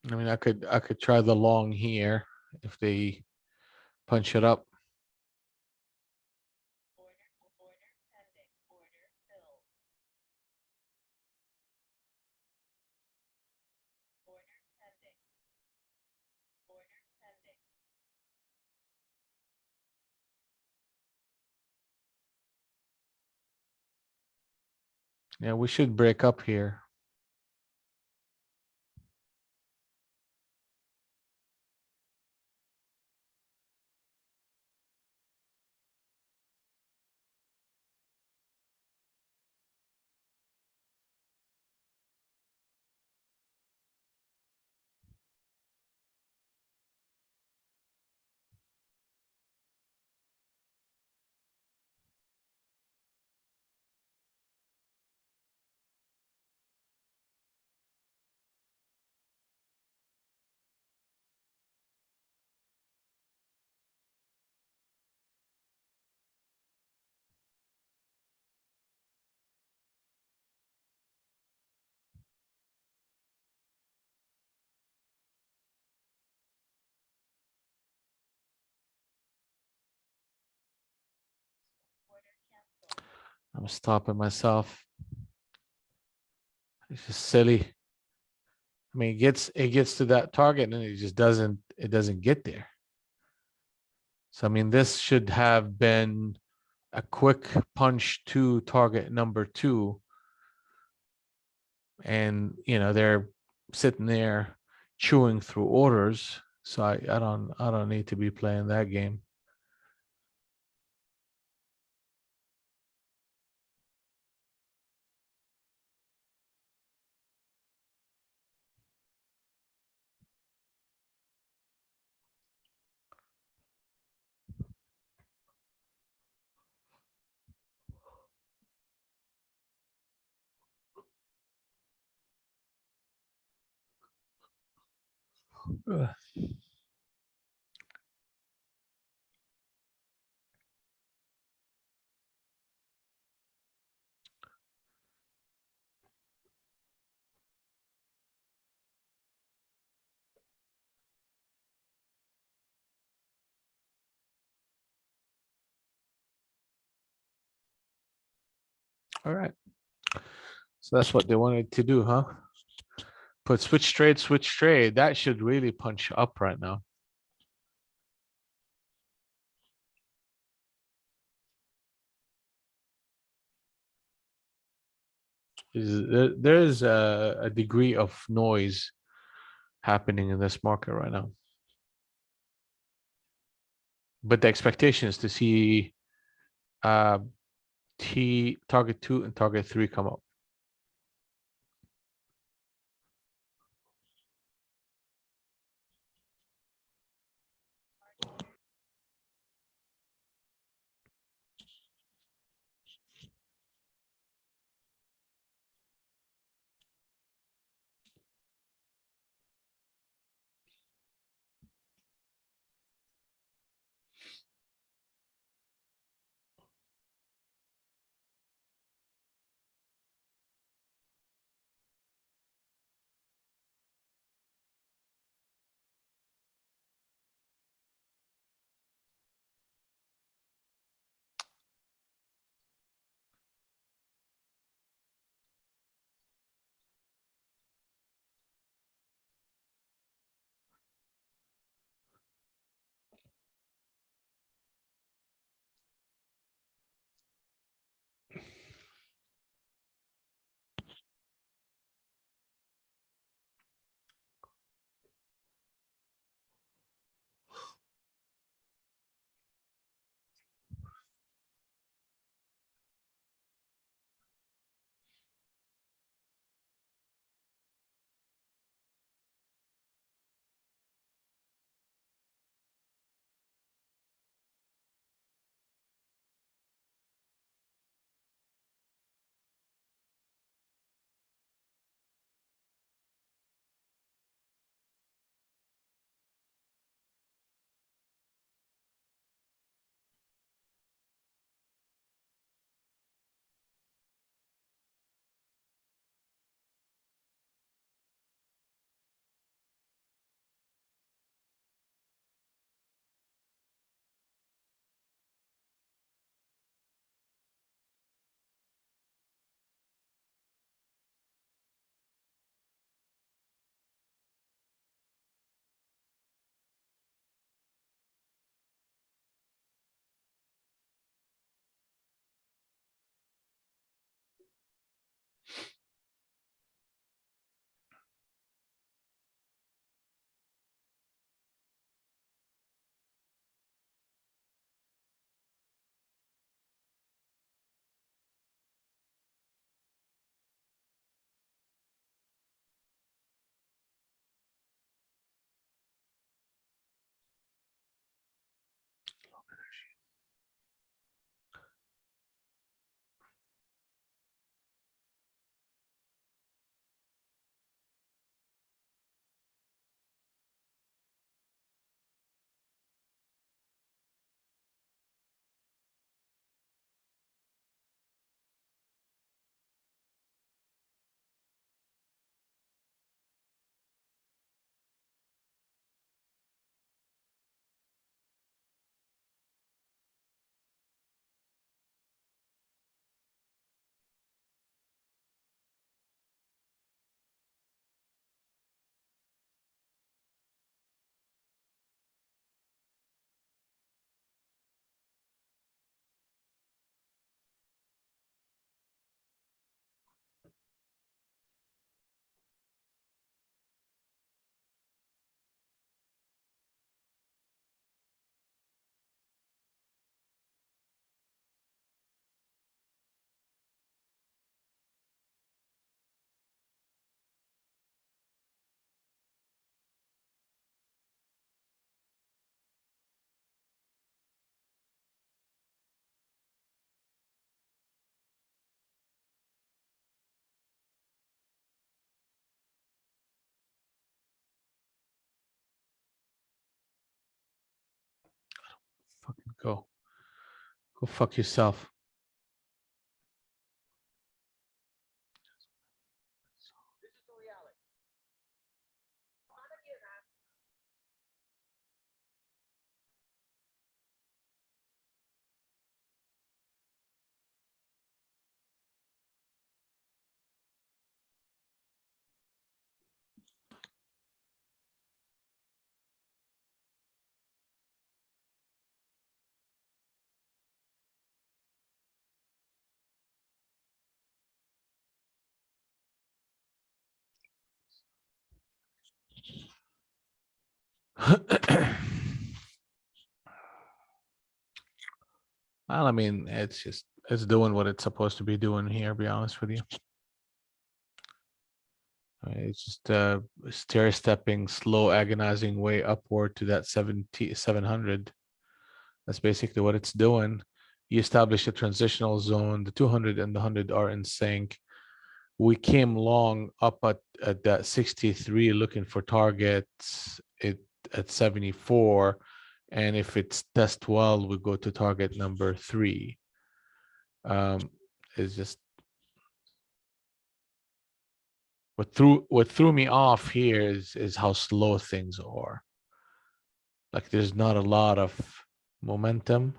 [SPEAKER 1] I mean, I could try the long here if they punch it up. Yeah, we should break up here. I'm stopping myself. It's just silly. I mean, it gets to that target and it doesn't get there. So I mean, this should have been a quick punch to target number 2, and they're sitting there chewing through orders. So I don't need to be playing that game. Ugh. All right. So that's what they wanted to do, huh? Put switch trade, switch trade. That should really punch up right now. There's a degree of noise happening in this market right now. But the expectation is to see uh, T target 2 and target 3 come up. Go fuck yourself. Well, I mean, it's doing what it's supposed to be doing here, be honest with you. It's just stair stepping, slow, agonizing way upward to that 700. That's basically what it's doing. You establish a transitional zone. The 200 and the 100 are in sync. We came long up at that 63 looking for targets at 74. And if it's test well, we go to target number 3. It's just what threw me off here is how slow things are. Like there's not a lot of momentum.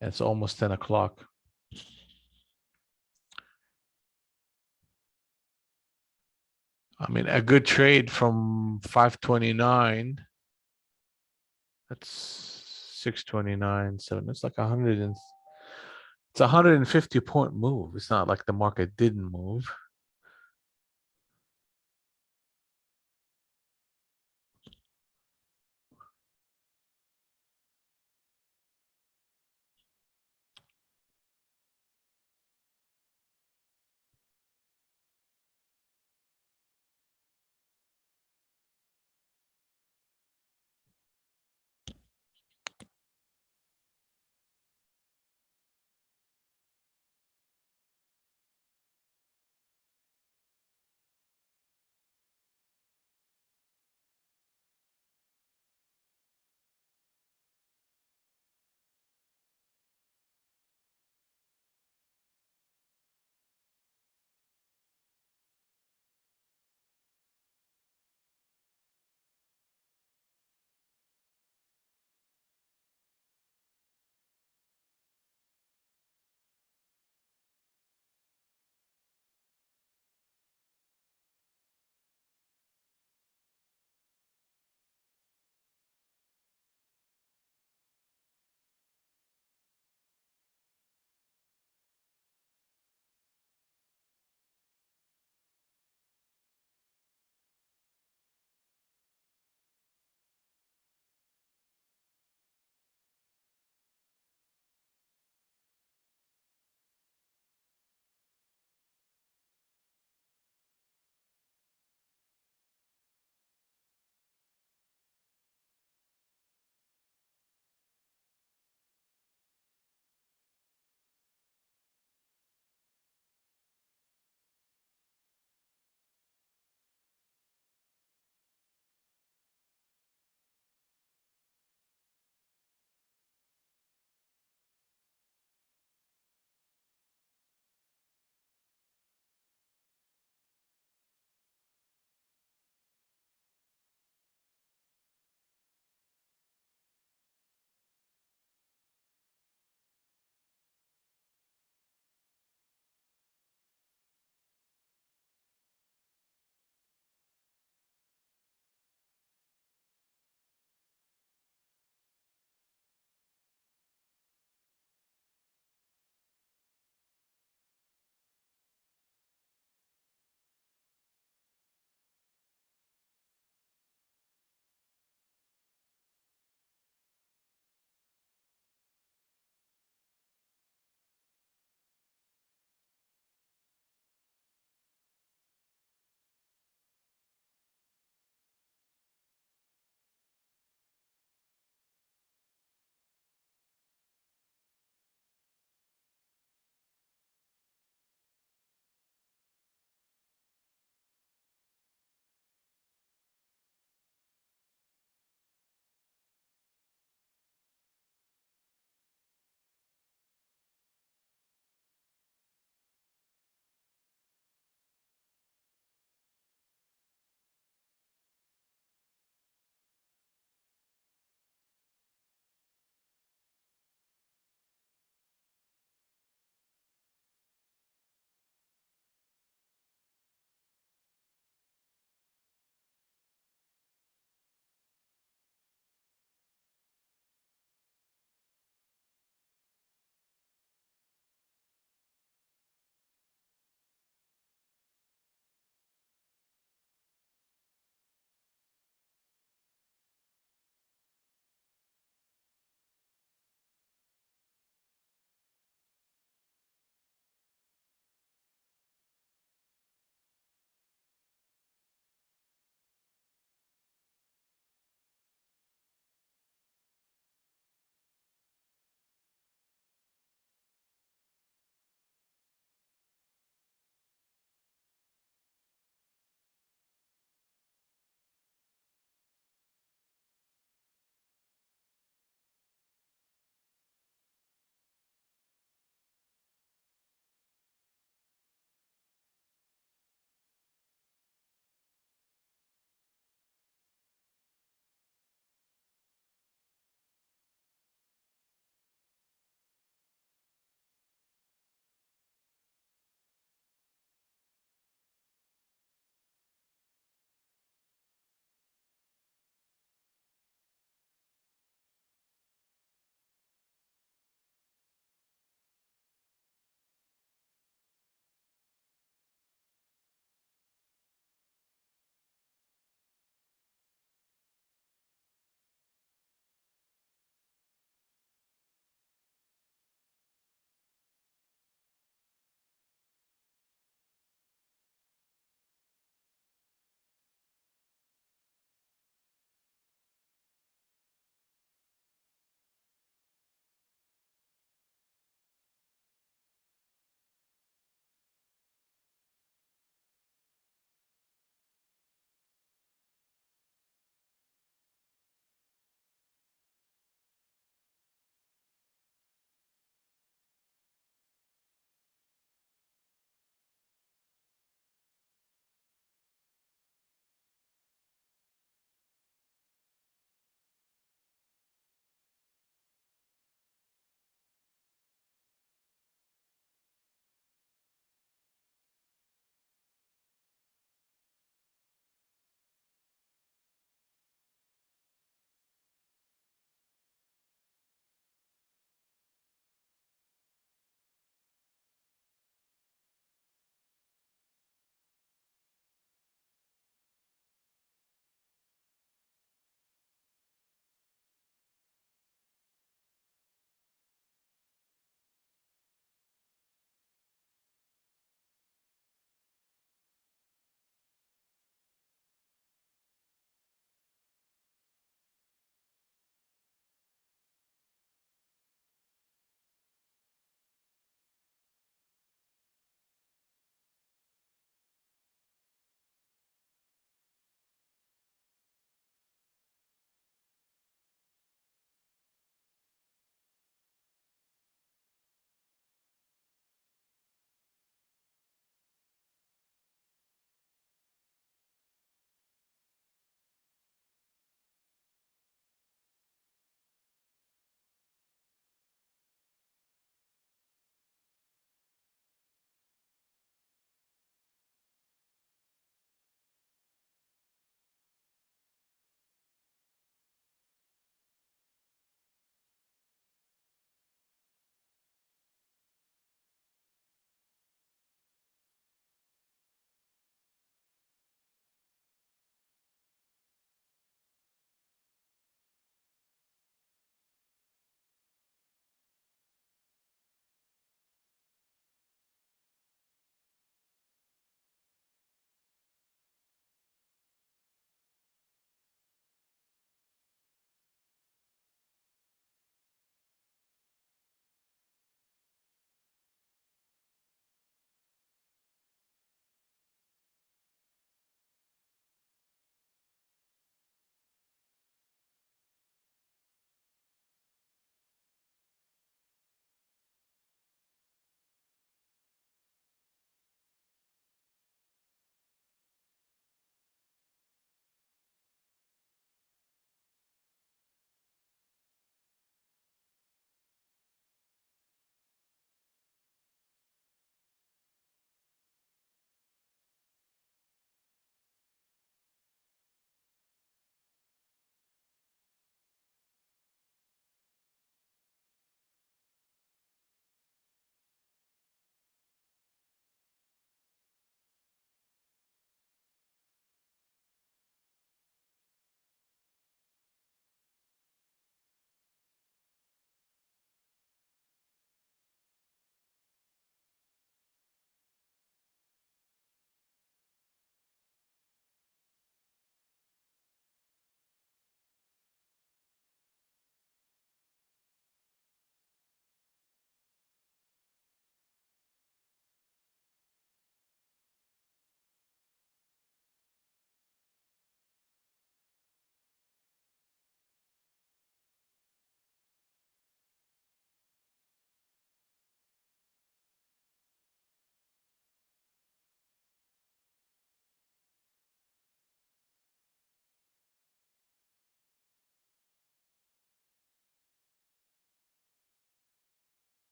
[SPEAKER 1] It's almost 10 o'clock. I mean, a good trade from 529. That's 629, 7. It's like 100 and it's a 150 point move. It's not like the market didn't move.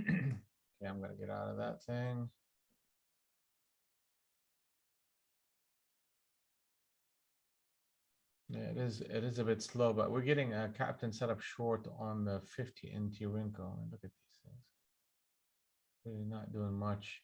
[SPEAKER 1] Okay, I'm gonna get out of that thing. Yeah, it is a bit slow, but we're getting a captain set up short on the 50 NT Rinko. And look at these things. Really not doing much.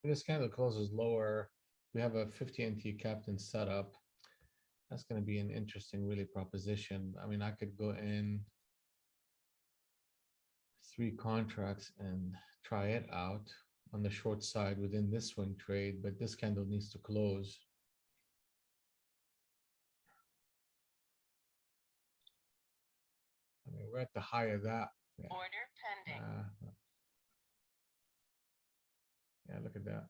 [SPEAKER 1] This candle closes lower. We have a 50 NT captain setup. That's going to be an interesting, really proposition. I mean, I could go in 3 contracts and try it out on the short side within this swing trade, but this candle needs to close. I mean, we're at the high of that. Yeah.
[SPEAKER 2] Order pending.
[SPEAKER 1] Yeah, look at that.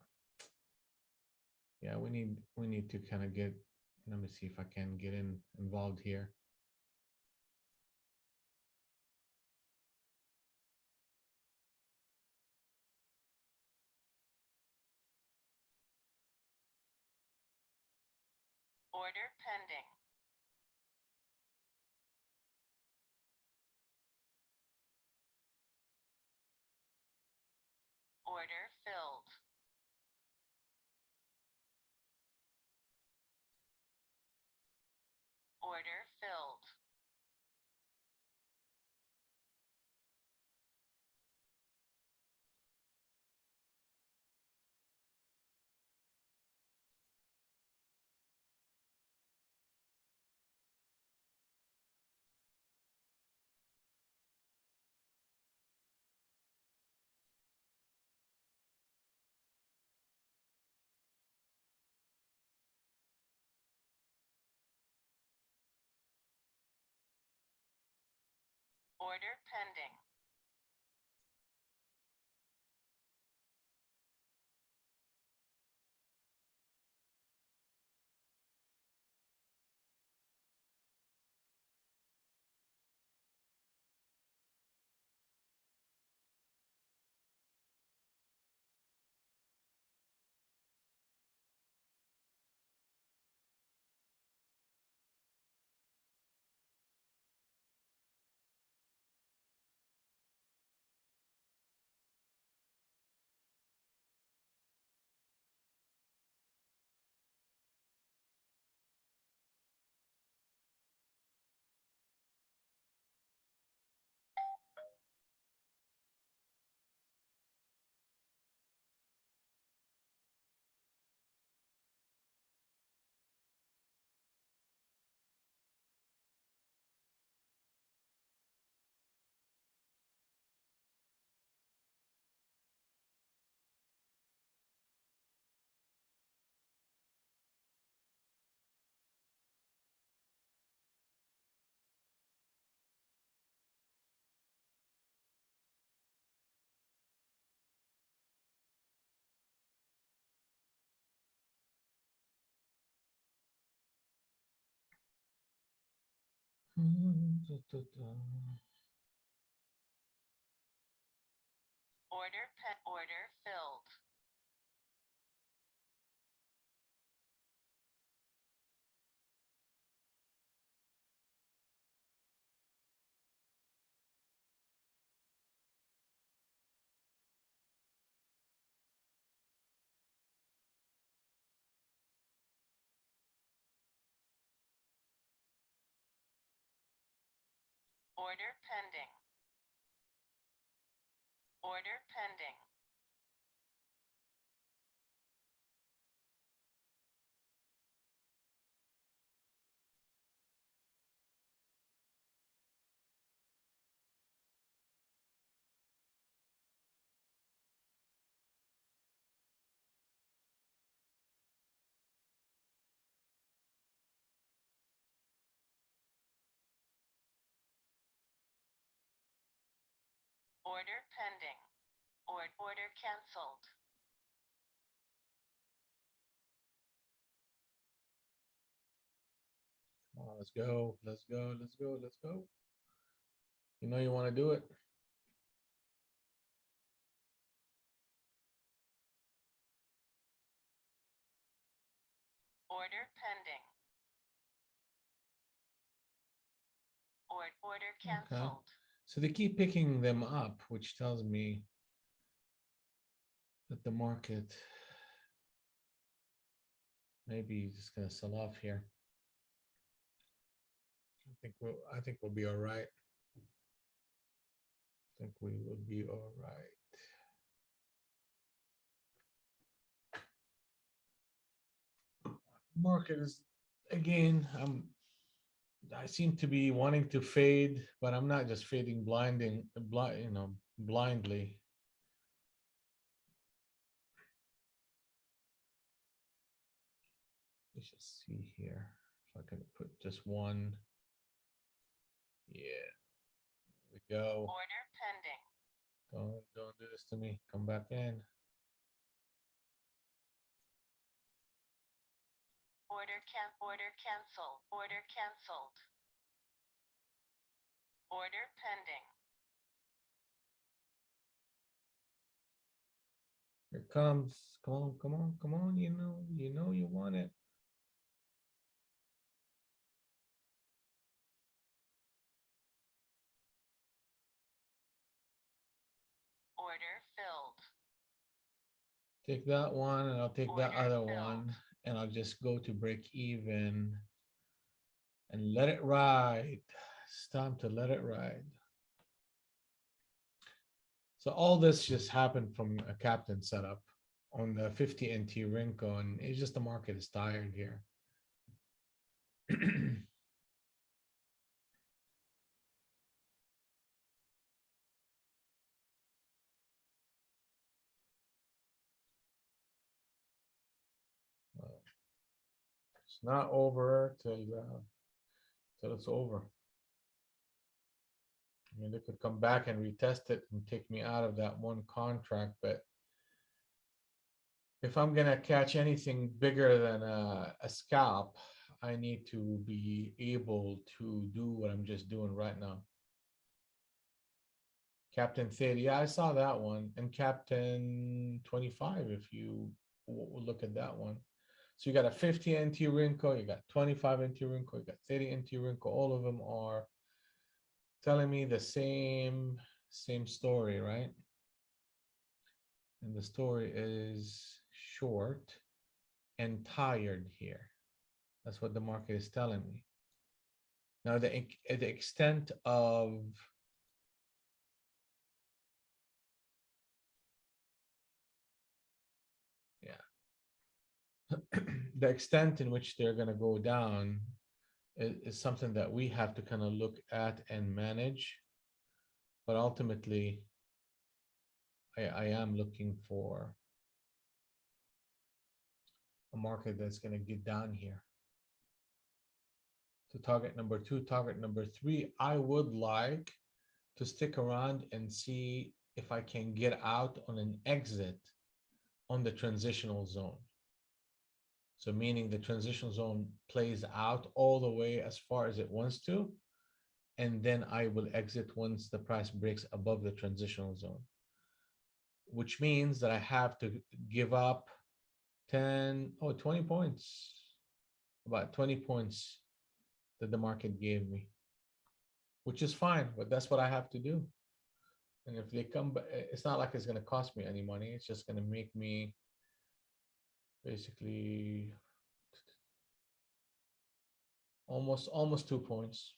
[SPEAKER 1] Yeah, we need to kind of get, let me see if I can get involved here.
[SPEAKER 2] Order pending. Order filled. Order filled. Order pending. Order filled. Order pending. Order pending. Order pending. Order canceled.
[SPEAKER 1] Come on, let's go. Let's go. Let's go. Let's go. You know you want to do it.
[SPEAKER 2] Order pending. Order canceled.
[SPEAKER 1] So they keep picking them up, which tells me that the market maybe just gonna sell off here. I think we'll be all right. I think we will be all right. Market is again, I seem to be wanting to fade, but I'm not just fading blindly. Let's just see here if I can put just one. Yeah, there we go.
[SPEAKER 2] Order pending.
[SPEAKER 1] Don't do this to me. Come back in.
[SPEAKER 2] Order canceled. Order canceled. Order pending.
[SPEAKER 1] Here it comes. Come on, come on, come on. You know you want it.
[SPEAKER 2] Order filled.
[SPEAKER 1] Take that one and I'll take that
[SPEAKER 2] Order
[SPEAKER 1] other
[SPEAKER 2] filled.
[SPEAKER 1] one and I'll just go to break even and let it ride. It's time to let it ride. So all this just happened from a captain setup on the 50 NT Rinco, and it's just the market is tired here. It's not over till it's over. I mean, they could come back and retest it and take me out of that one contract, but if I'm gonna catch anything bigger than a scalp, I need to be able to do what I'm just doing right now. Captain 30, yeah, I saw that one, and Captain 25, if you look at that one. So you got a 50 NT Rinco, you got 25 NT Rinco, you got 30 NT Rinco. All of them are telling me the same story, right? And the story is short and tired here. That's what the market is telling me. Now, the extent of the extent in which they're going to go down is something that we have to kind of look at and manage. But ultimately, I am looking for a market that's going to get down here to target number 2, target number 3. I would like to stick around and see if I can get out on an exit on the transitional zone. So meaning the transitional zone plays out all the way as far as it wants to, and then I will exit once the price breaks above the transitional zone, which means that I have to give up 20 points, about 20 points that the market gave me, which is fine, but that's what I have to do. And if they come back, it's not like it's going to cost me any money. It's just going to make me basically almost 2 points.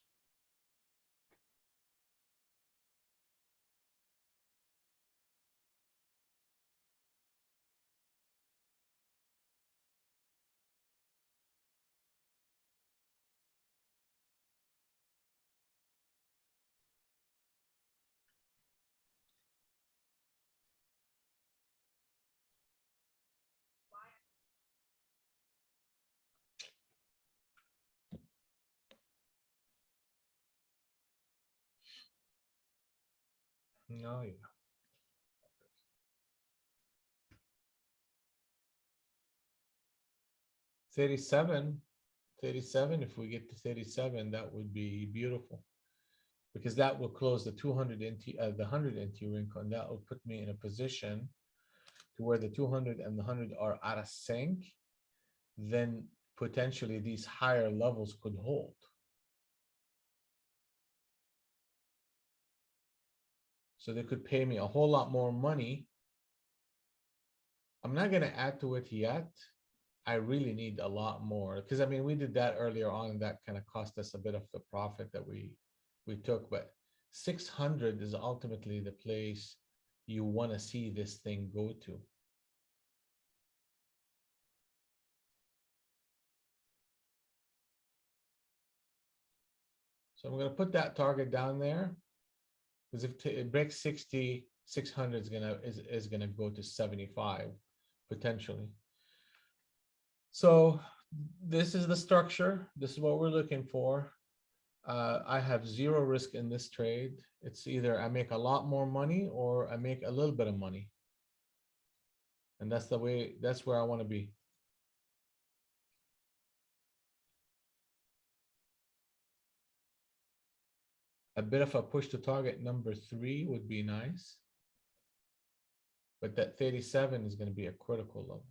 [SPEAKER 1] No, yeah. 37, 37. If we get to 37, that would be beautiful, because that will close the 200 NT, the 100 NT wrinkle, and that will put me in a position to where the 200 and the 100 are out of sync. Then potentially these higher levels could hold. So they could pay me a whole lot more money. I'm not going to add to it yet. I really need a lot more, because I mean, we did that earlier on, and that kind of cost us a bit of the profit that we took. But 600 is ultimately the place you want to see this thing go to. So I'm going to put that target down there, because if it breaks 60, 600 is gonna go to 75 potentially. So this is the structure. This is what we're looking for. I have zero risk in this trade. It's either I make a lot more money or I make a little bit of money. And that's where I want to be. A bit of a push to target number 3 would be nice. But that 37 is going to be a critical level.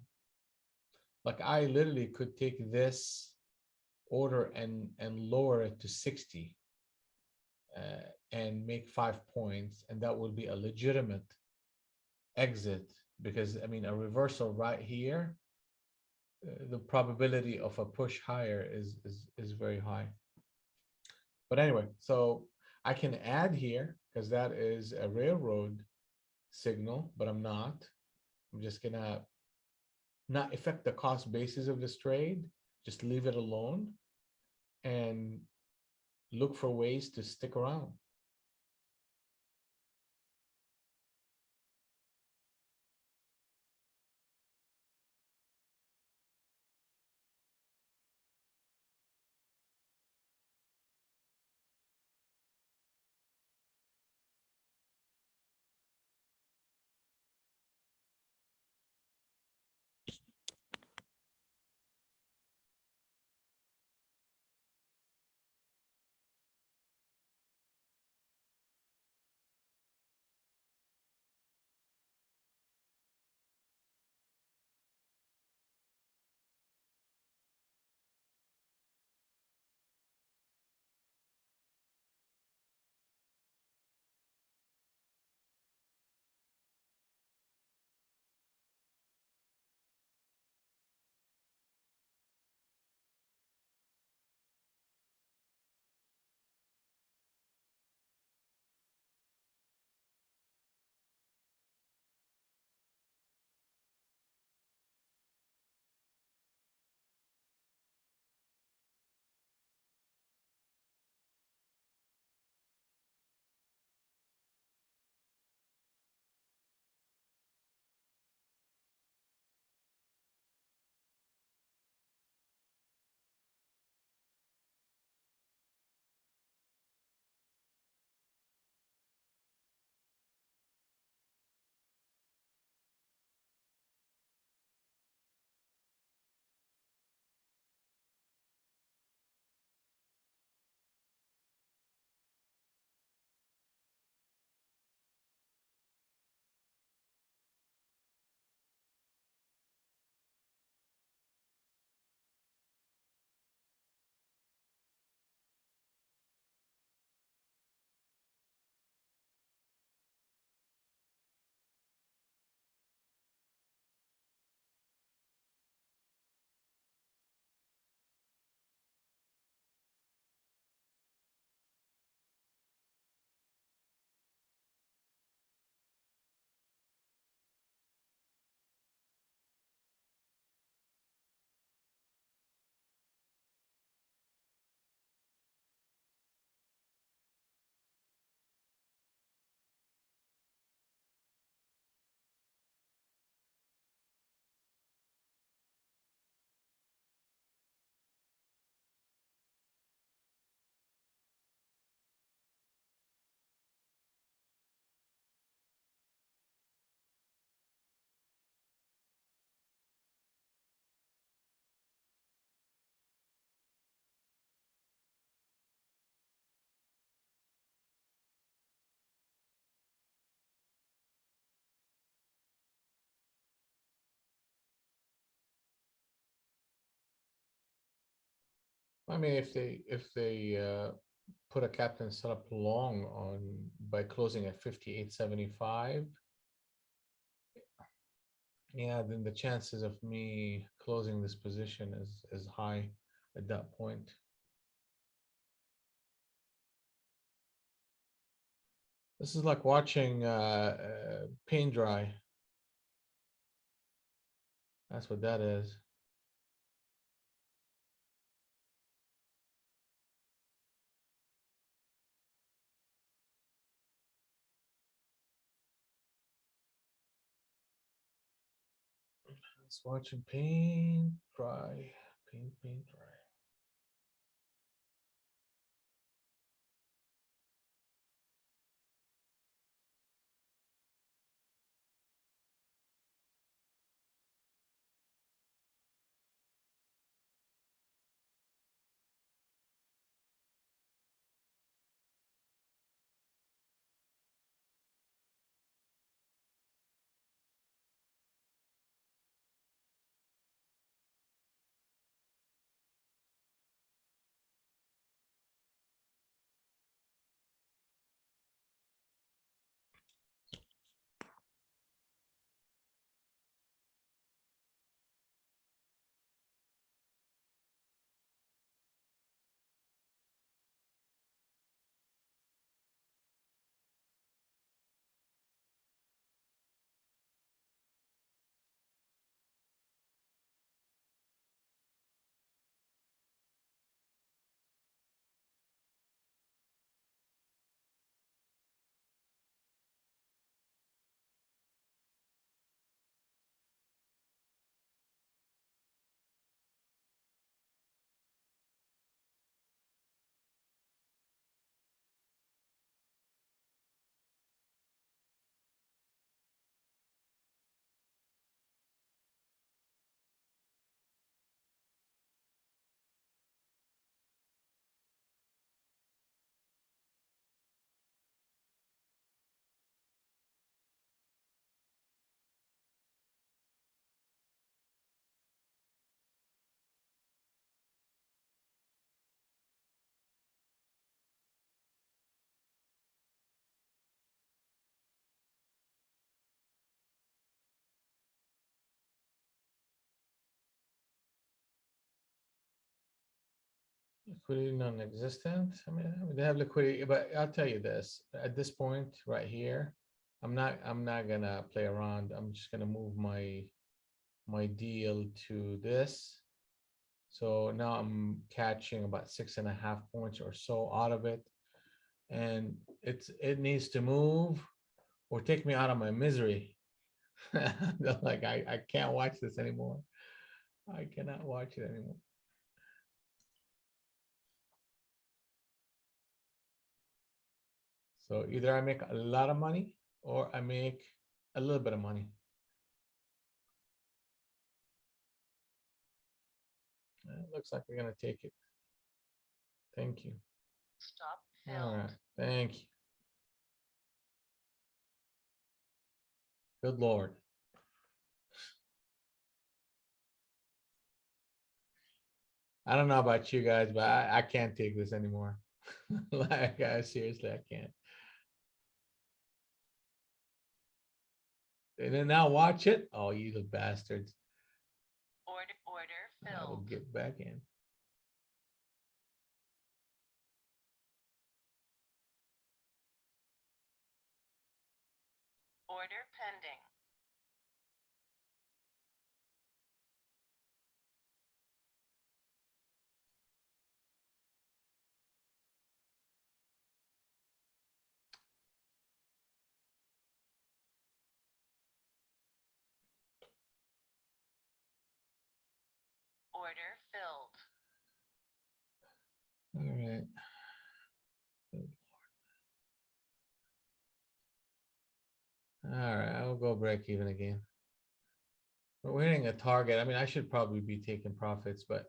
[SPEAKER 1] Like I literally could take this order and lower it to 60 and make 5 points, and that would be a legitimate exit, because I mean a reversal right here, the probability of a push higher is very high. But anyway, so I can add here because that is a railroad signal, but I'm just gonna not affect the cost basis of this trade, just leave it alone and look for ways to stick around. I mean, if they put a captain setup long on by closing at 58.75, yeah, then the chances of me closing this position is high at that point. This is like watching paint dry. That's what that is. It's watching paint dry, paint dry. Liquidity non-existent. I mean, they have liquidity, but I'll tell you this, at this point right here, I'm not gonna play around. I'm just gonna move my deal to this. So now I'm catching about 6.5 points or so out of it. And it needs to move or take me out of my misery. Like I can't watch this anymore. I cannot watch it anymore. So either I make a lot of money or I make a little bit of money. It looks like we're gonna take it. Thank you.
[SPEAKER 2] Stop
[SPEAKER 1] All
[SPEAKER 2] filled.
[SPEAKER 1] right, thank you. Good Lord. I don't know about you guys, but I can't take this anymore. Like, seriously, I can't. And then now watch it. Oh, you little bastards.
[SPEAKER 2] Order
[SPEAKER 1] I will
[SPEAKER 2] filled.
[SPEAKER 1] get back in.
[SPEAKER 2] Order pending. Order filled.
[SPEAKER 1] All right. All right, I'll go break even again. We're hitting a target. I mean, I should probably be taking profits, but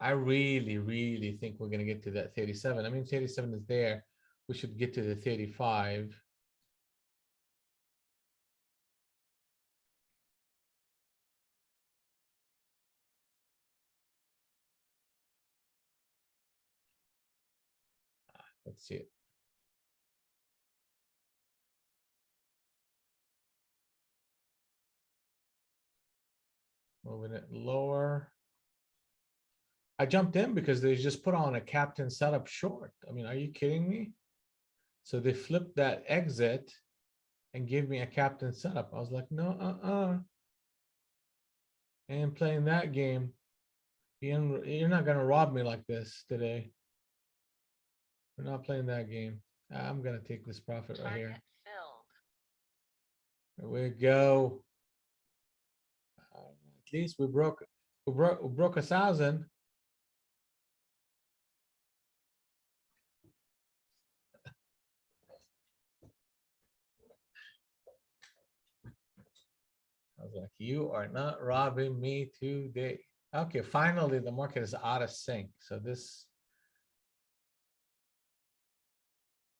[SPEAKER 1] I really think we're gonna get to that 37. I mean, 37 is there. We should get to the 35. Let's see it. Moving it lower. I jumped in because they just put on a captain setup short. I mean, are you kidding me? So they flipped that exit and gave me a captain setup. I was like, no, I ain't playing that game. You're not gonna rob me like this today. We're not playing that game. I'm gonna take this profit right here.
[SPEAKER 2] Target filled.
[SPEAKER 1] There we go. At least we broke 1,000. I was like, you are not robbing me today. Okay, finally the market is out of sync. So this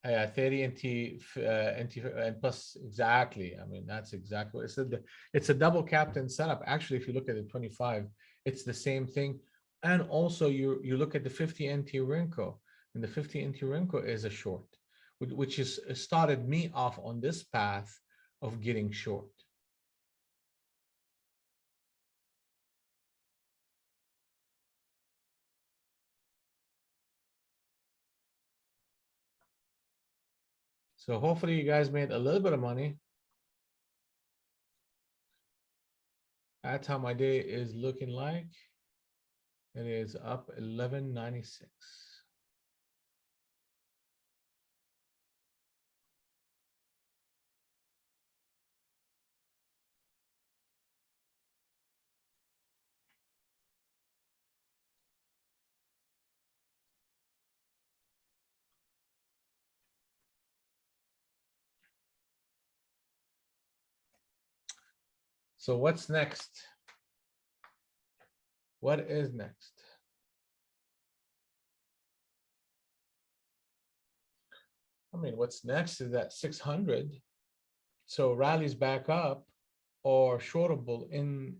[SPEAKER 1] 30 NT and plus exactly. I mean, that's exactly it's a double captain setup. Actually, if you look at the 25, it's the same thing. And also you look at the 50 NT Renko, and the 50 NT Renko is a short, which is started me off on this path of getting short. So hopefully you guys made a little bit of money. That's how my day is looking like. It is up 1196. So what's next? What is next? I mean, what's next is that 600. So rallies back up or shortable in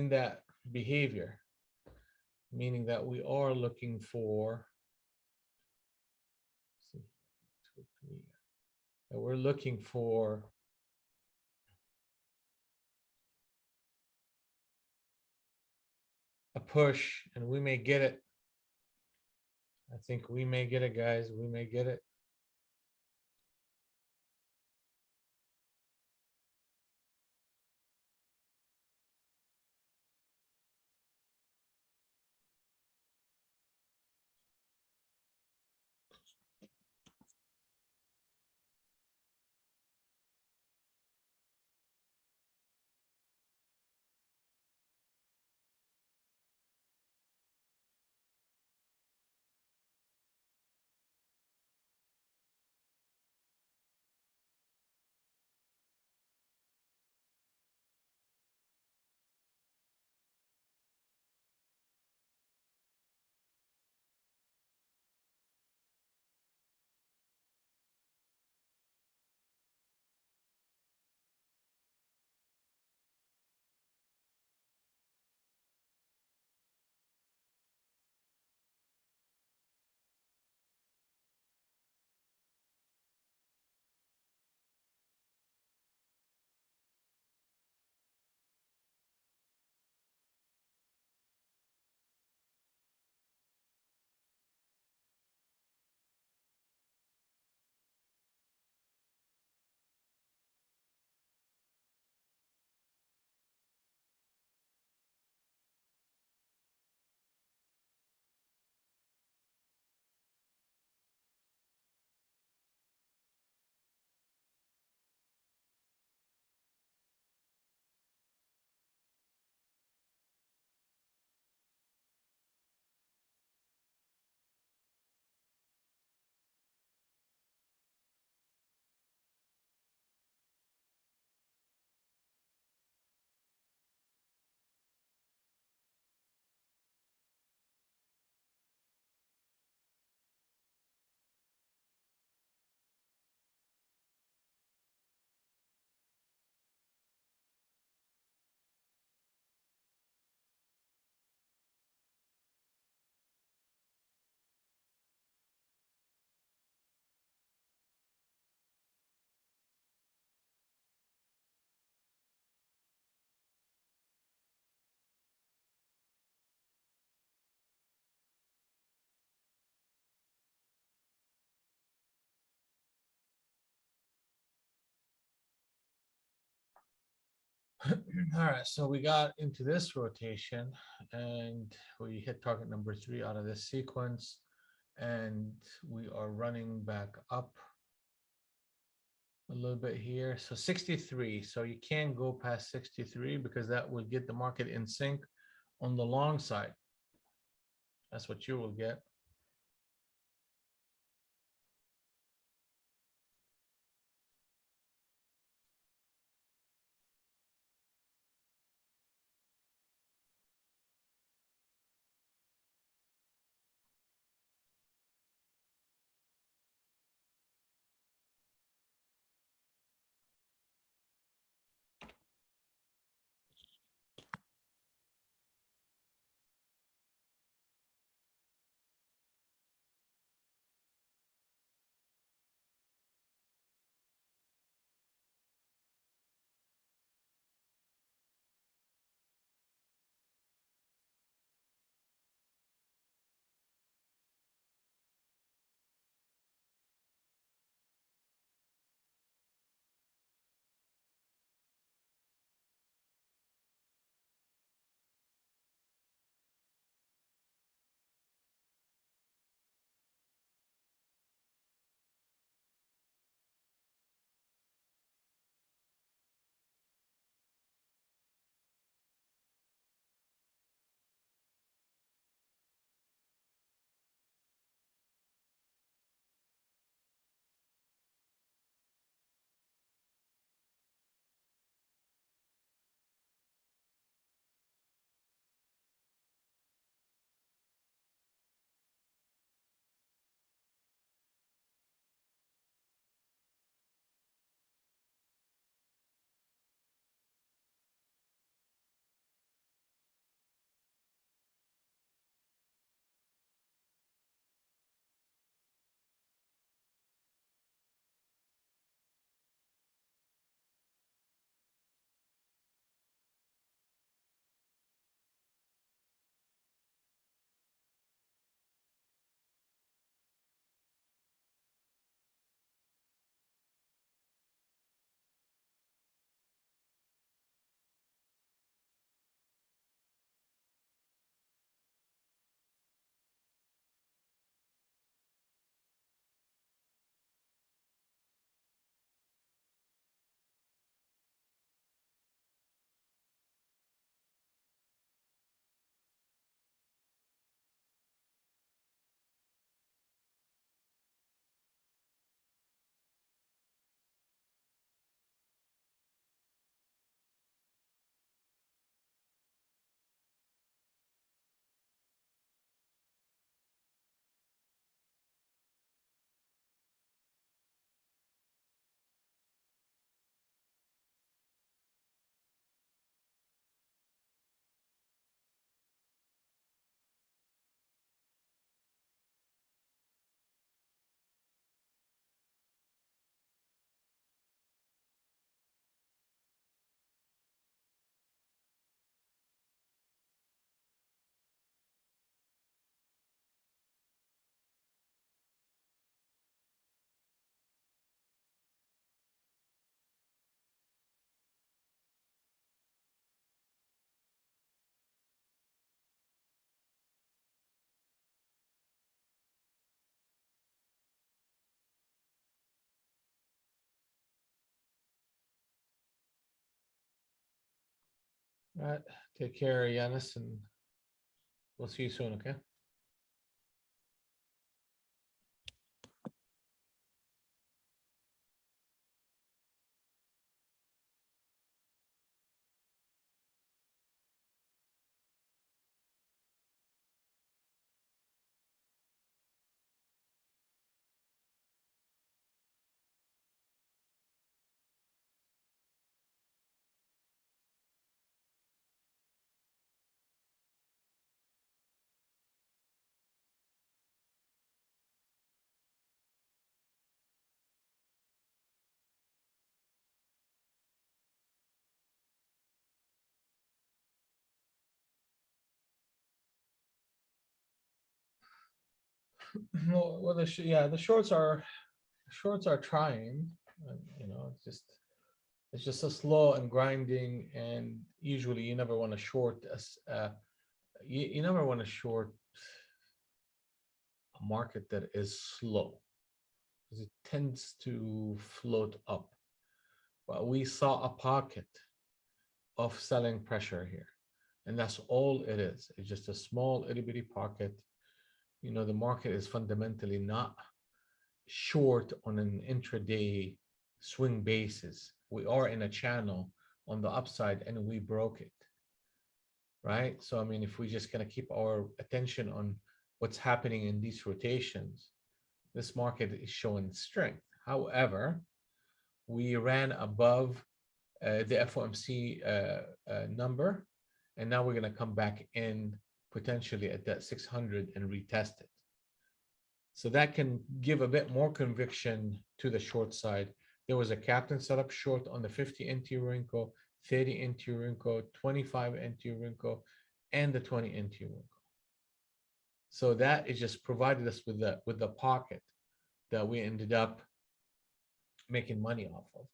[SPEAKER 1] that behavior, meaning that we are looking for, that we're looking for a push, and we may get it. I think we may get it, guys. We may get it.
[SPEAKER 3] All right, so we got into this rotation and we hit target number 3 out of this sequence, and we are running back up a little bit here. So 63. So you can't go past 63 because that will get the market in sync on the long side. That's what you will get. All right, take care, Yanis, and we'll see you soon, okay? Well, yeah, the shorts are trying, you know, it's just It's just a slow and grinding, and usually you never want to short you never want to short a market that is slow because it tends to float up. But we saw a pocket of selling pressure here, and that's all it is. It's just a small itty bitty pocket. You know, the market is fundamentally not short on an intraday swing basis. We are in a channel on the upside and we broke it, right? So, I mean, if we just gonna keep our attention on what's happening in these rotations, this market is showing strength. However, we ran above the FOMC number, and now we're gonna come back in potentially at that 600 and retest it. So that can give a bit more conviction to the short side. There was a captain set up short on the 50 NT Rinko, 30 NT Rinko, 25 NT Rinko, and the 20 NT Rinko. So that it just provided us with the pocket that we ended up making money off of.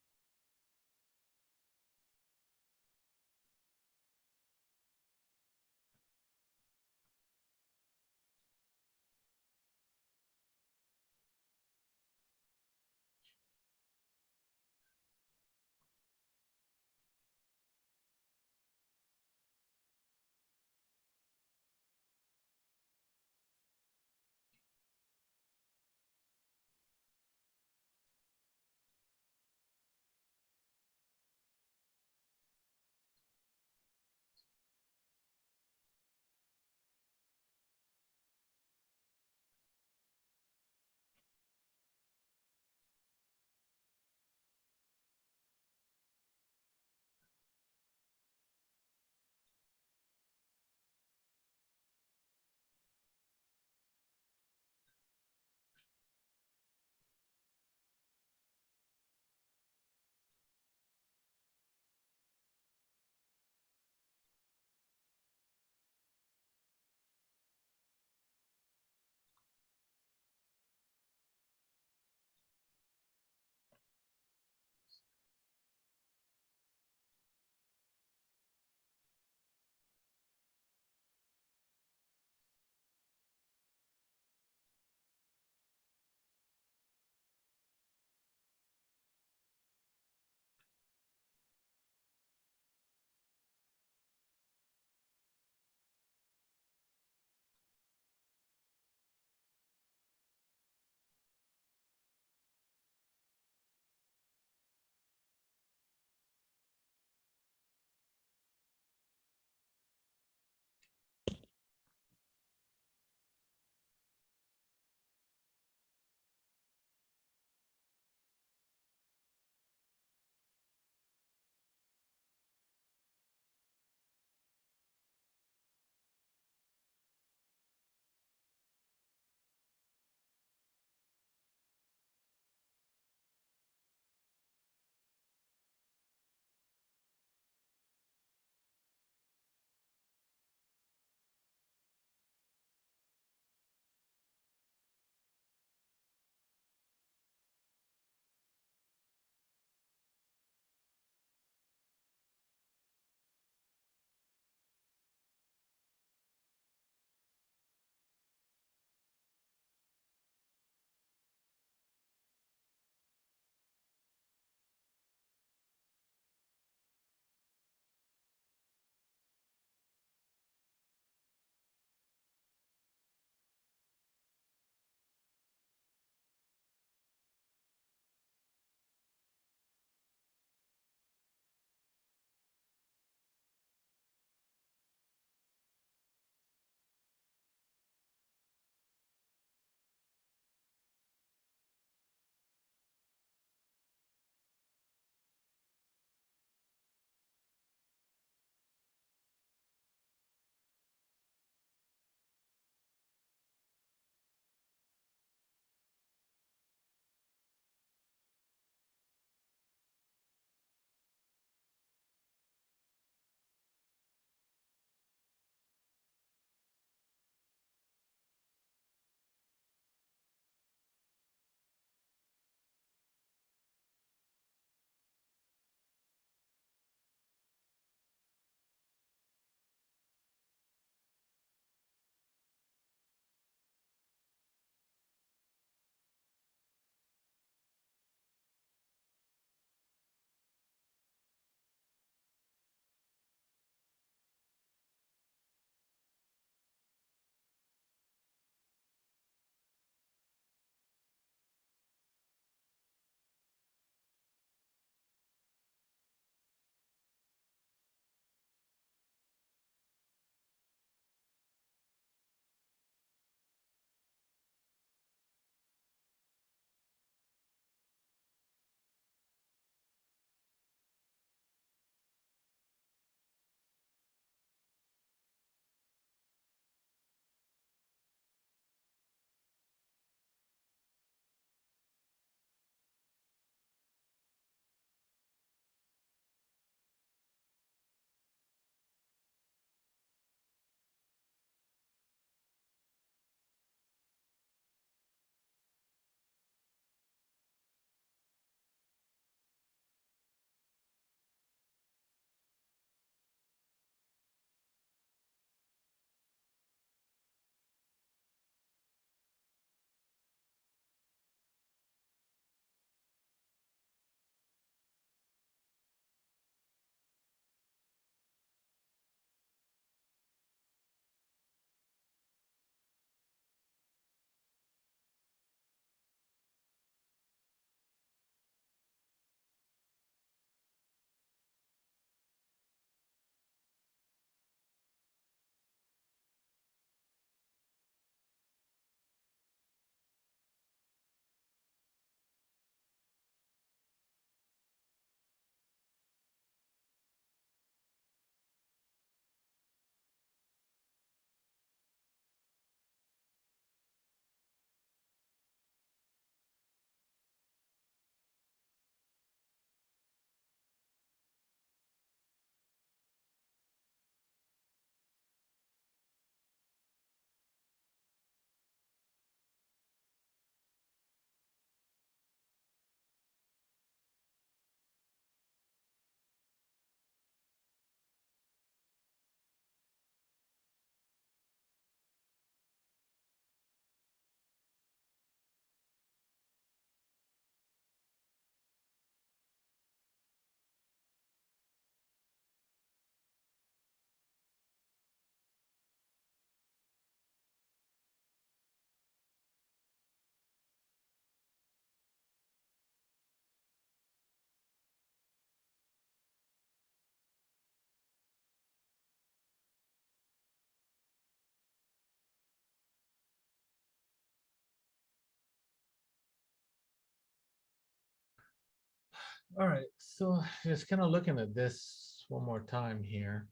[SPEAKER 3] All right, so just kind of looking at this one more time here.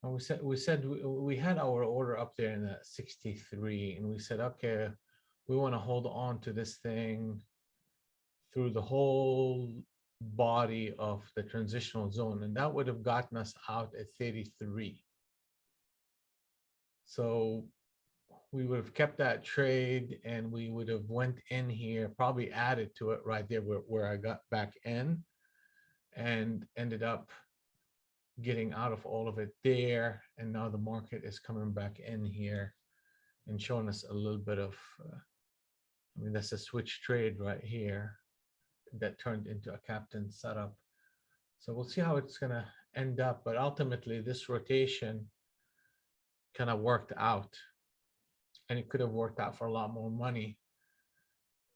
[SPEAKER 3] And we had our order up there in that 63, and we said, okay, we want to hold on to this thing through the whole body of the transitional zone, and that would have gotten us out at 33. So we would have kept that trade, and we would have went in here, probably added to it right there where I got back in, and ended up getting out of all of it there. And now the market is coming back in here and showing us a little bit of, I mean, that's a switch trade right here that turned into a captain setup. So we'll see how it's going to end up. But ultimately, this rotation kind of worked out. And it could have worked out for a lot more money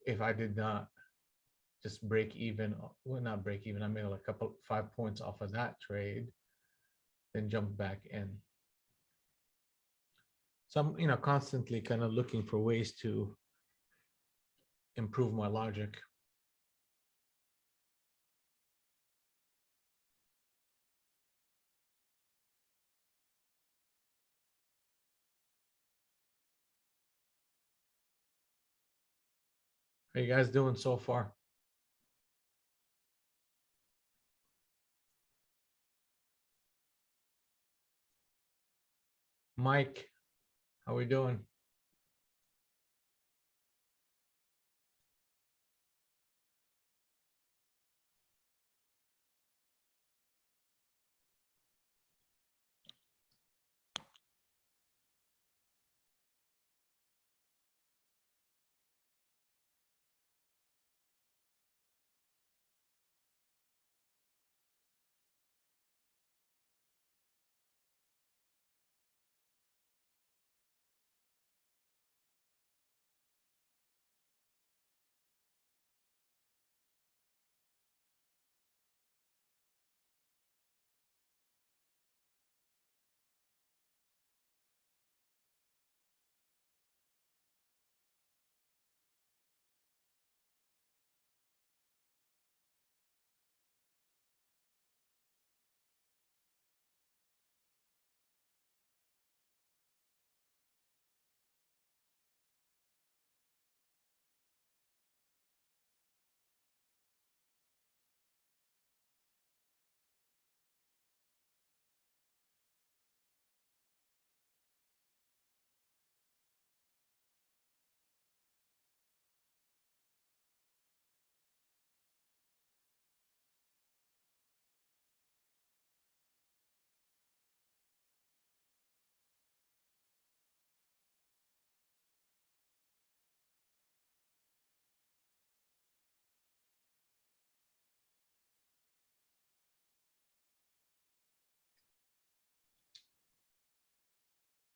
[SPEAKER 3] if I did not just break even. Well, not break even. I made like a couple, 5 points off of that trade, then jump back in. So I'm, constantly kind of looking for ways to improve my logic. How you guys doing so far? Mike, how we doing?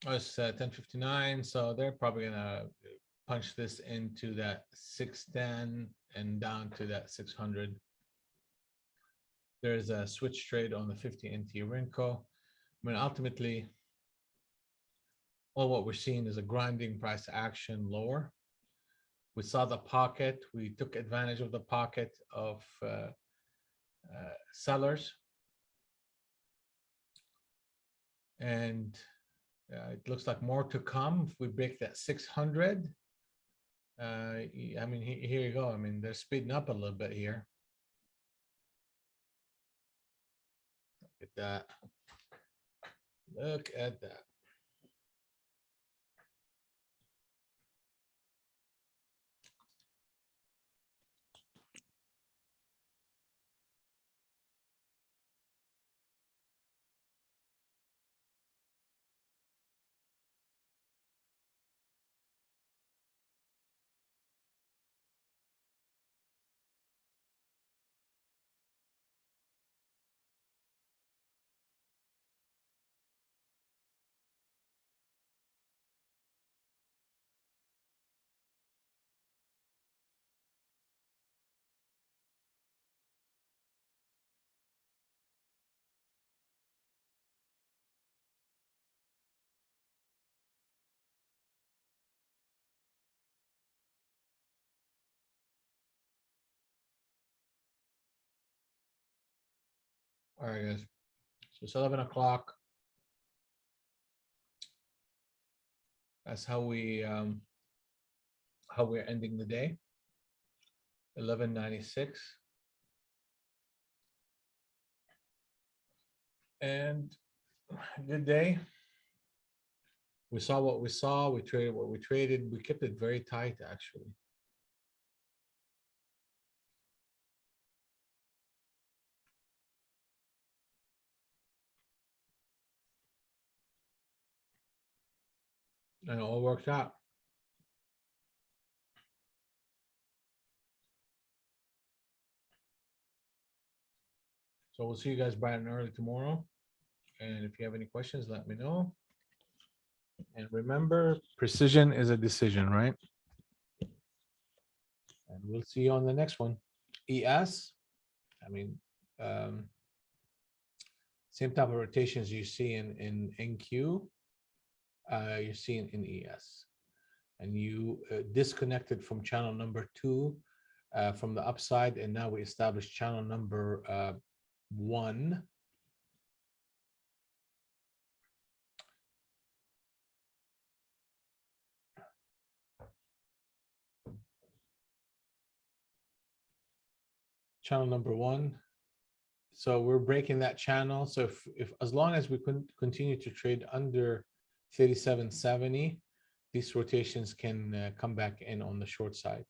[SPEAKER 3] Oh, it's 10:59, so they're probably gonna punch this into that 610 and down to that 600. There's a switch trade on the 50 NT Renko. I mean, ultimately, all what we're seeing is a grinding price action lower. We saw the pocket. We took advantage of the pocket of sellers. And it looks like more to come if we break that 600. I mean, here you go. I mean, they're speeding up a little bit here. Look at that. Look at that. All right, guys. So it's 11 o'clock. That's how we're ending the day. 11:96. And good day. We saw what we saw. We traded what we traded. We kept it very tight, actually. And it all worked out. So we'll see you guys bright and early tomorrow. And if you have any questions, let me know. And remember, precision is a decision, right? And we'll see you on the next one. ES, I mean, same type of rotations you see in NQ, you're seeing in ES. And you disconnected from channel number 2 from the upside, and now we established channel number 1. Channel number 1. So we're breaking that channel. So if as long as we continue to trade under 37.70, these rotations can come back in on the short side.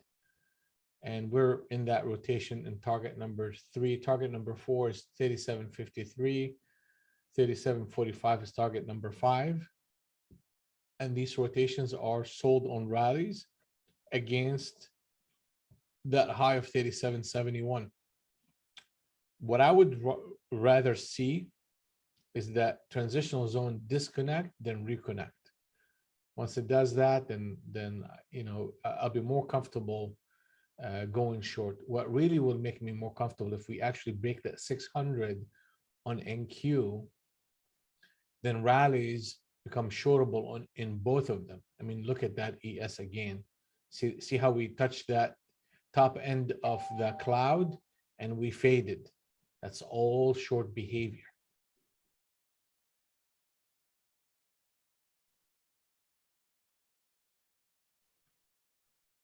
[SPEAKER 3] And we're in that rotation in target number 3. Target number 4 is 37.53. 37.45 is target number 5. And these rotations are sold on rallies against that high of 37.71. What I would rather see is that transitional zone disconnect than reconnect. Once it does that, then you know, I'll be more comfortable going short. What really will make me more comfortable if we actually break that 600 on NQ, then rallies become shortable in both of them. I mean, look at that ES again. See how we touched that top end of the cloud and we faded. That's all short behavior.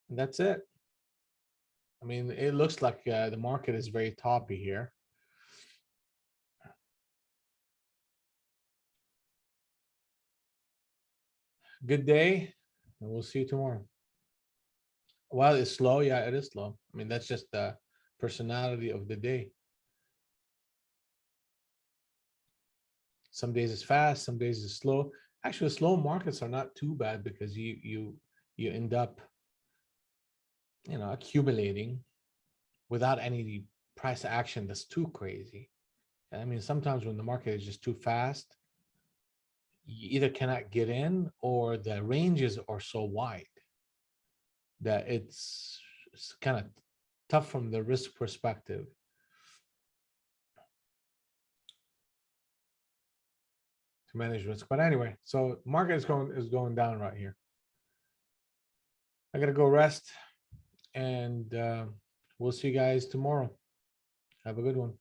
[SPEAKER 3] And that's it. I mean, it looks like the market is very toppy here. Good day, and we'll see you tomorrow. Well, it's slow. Yeah, it is slow. I mean, that's just the personality of the day. Some days it's fast, some days it's slow. Actually, slow markets are not too bad because you end up, you know, accumulating without any price action that's too crazy. I mean, sometimes when the market is just too fast, you either cannot get in or the ranges are so wide that it's kind of tough from the risk perspective. To manage risk. But anyway, so market is going down right here. I gotta go rest, and we'll see you guys tomorrow. Have a good one.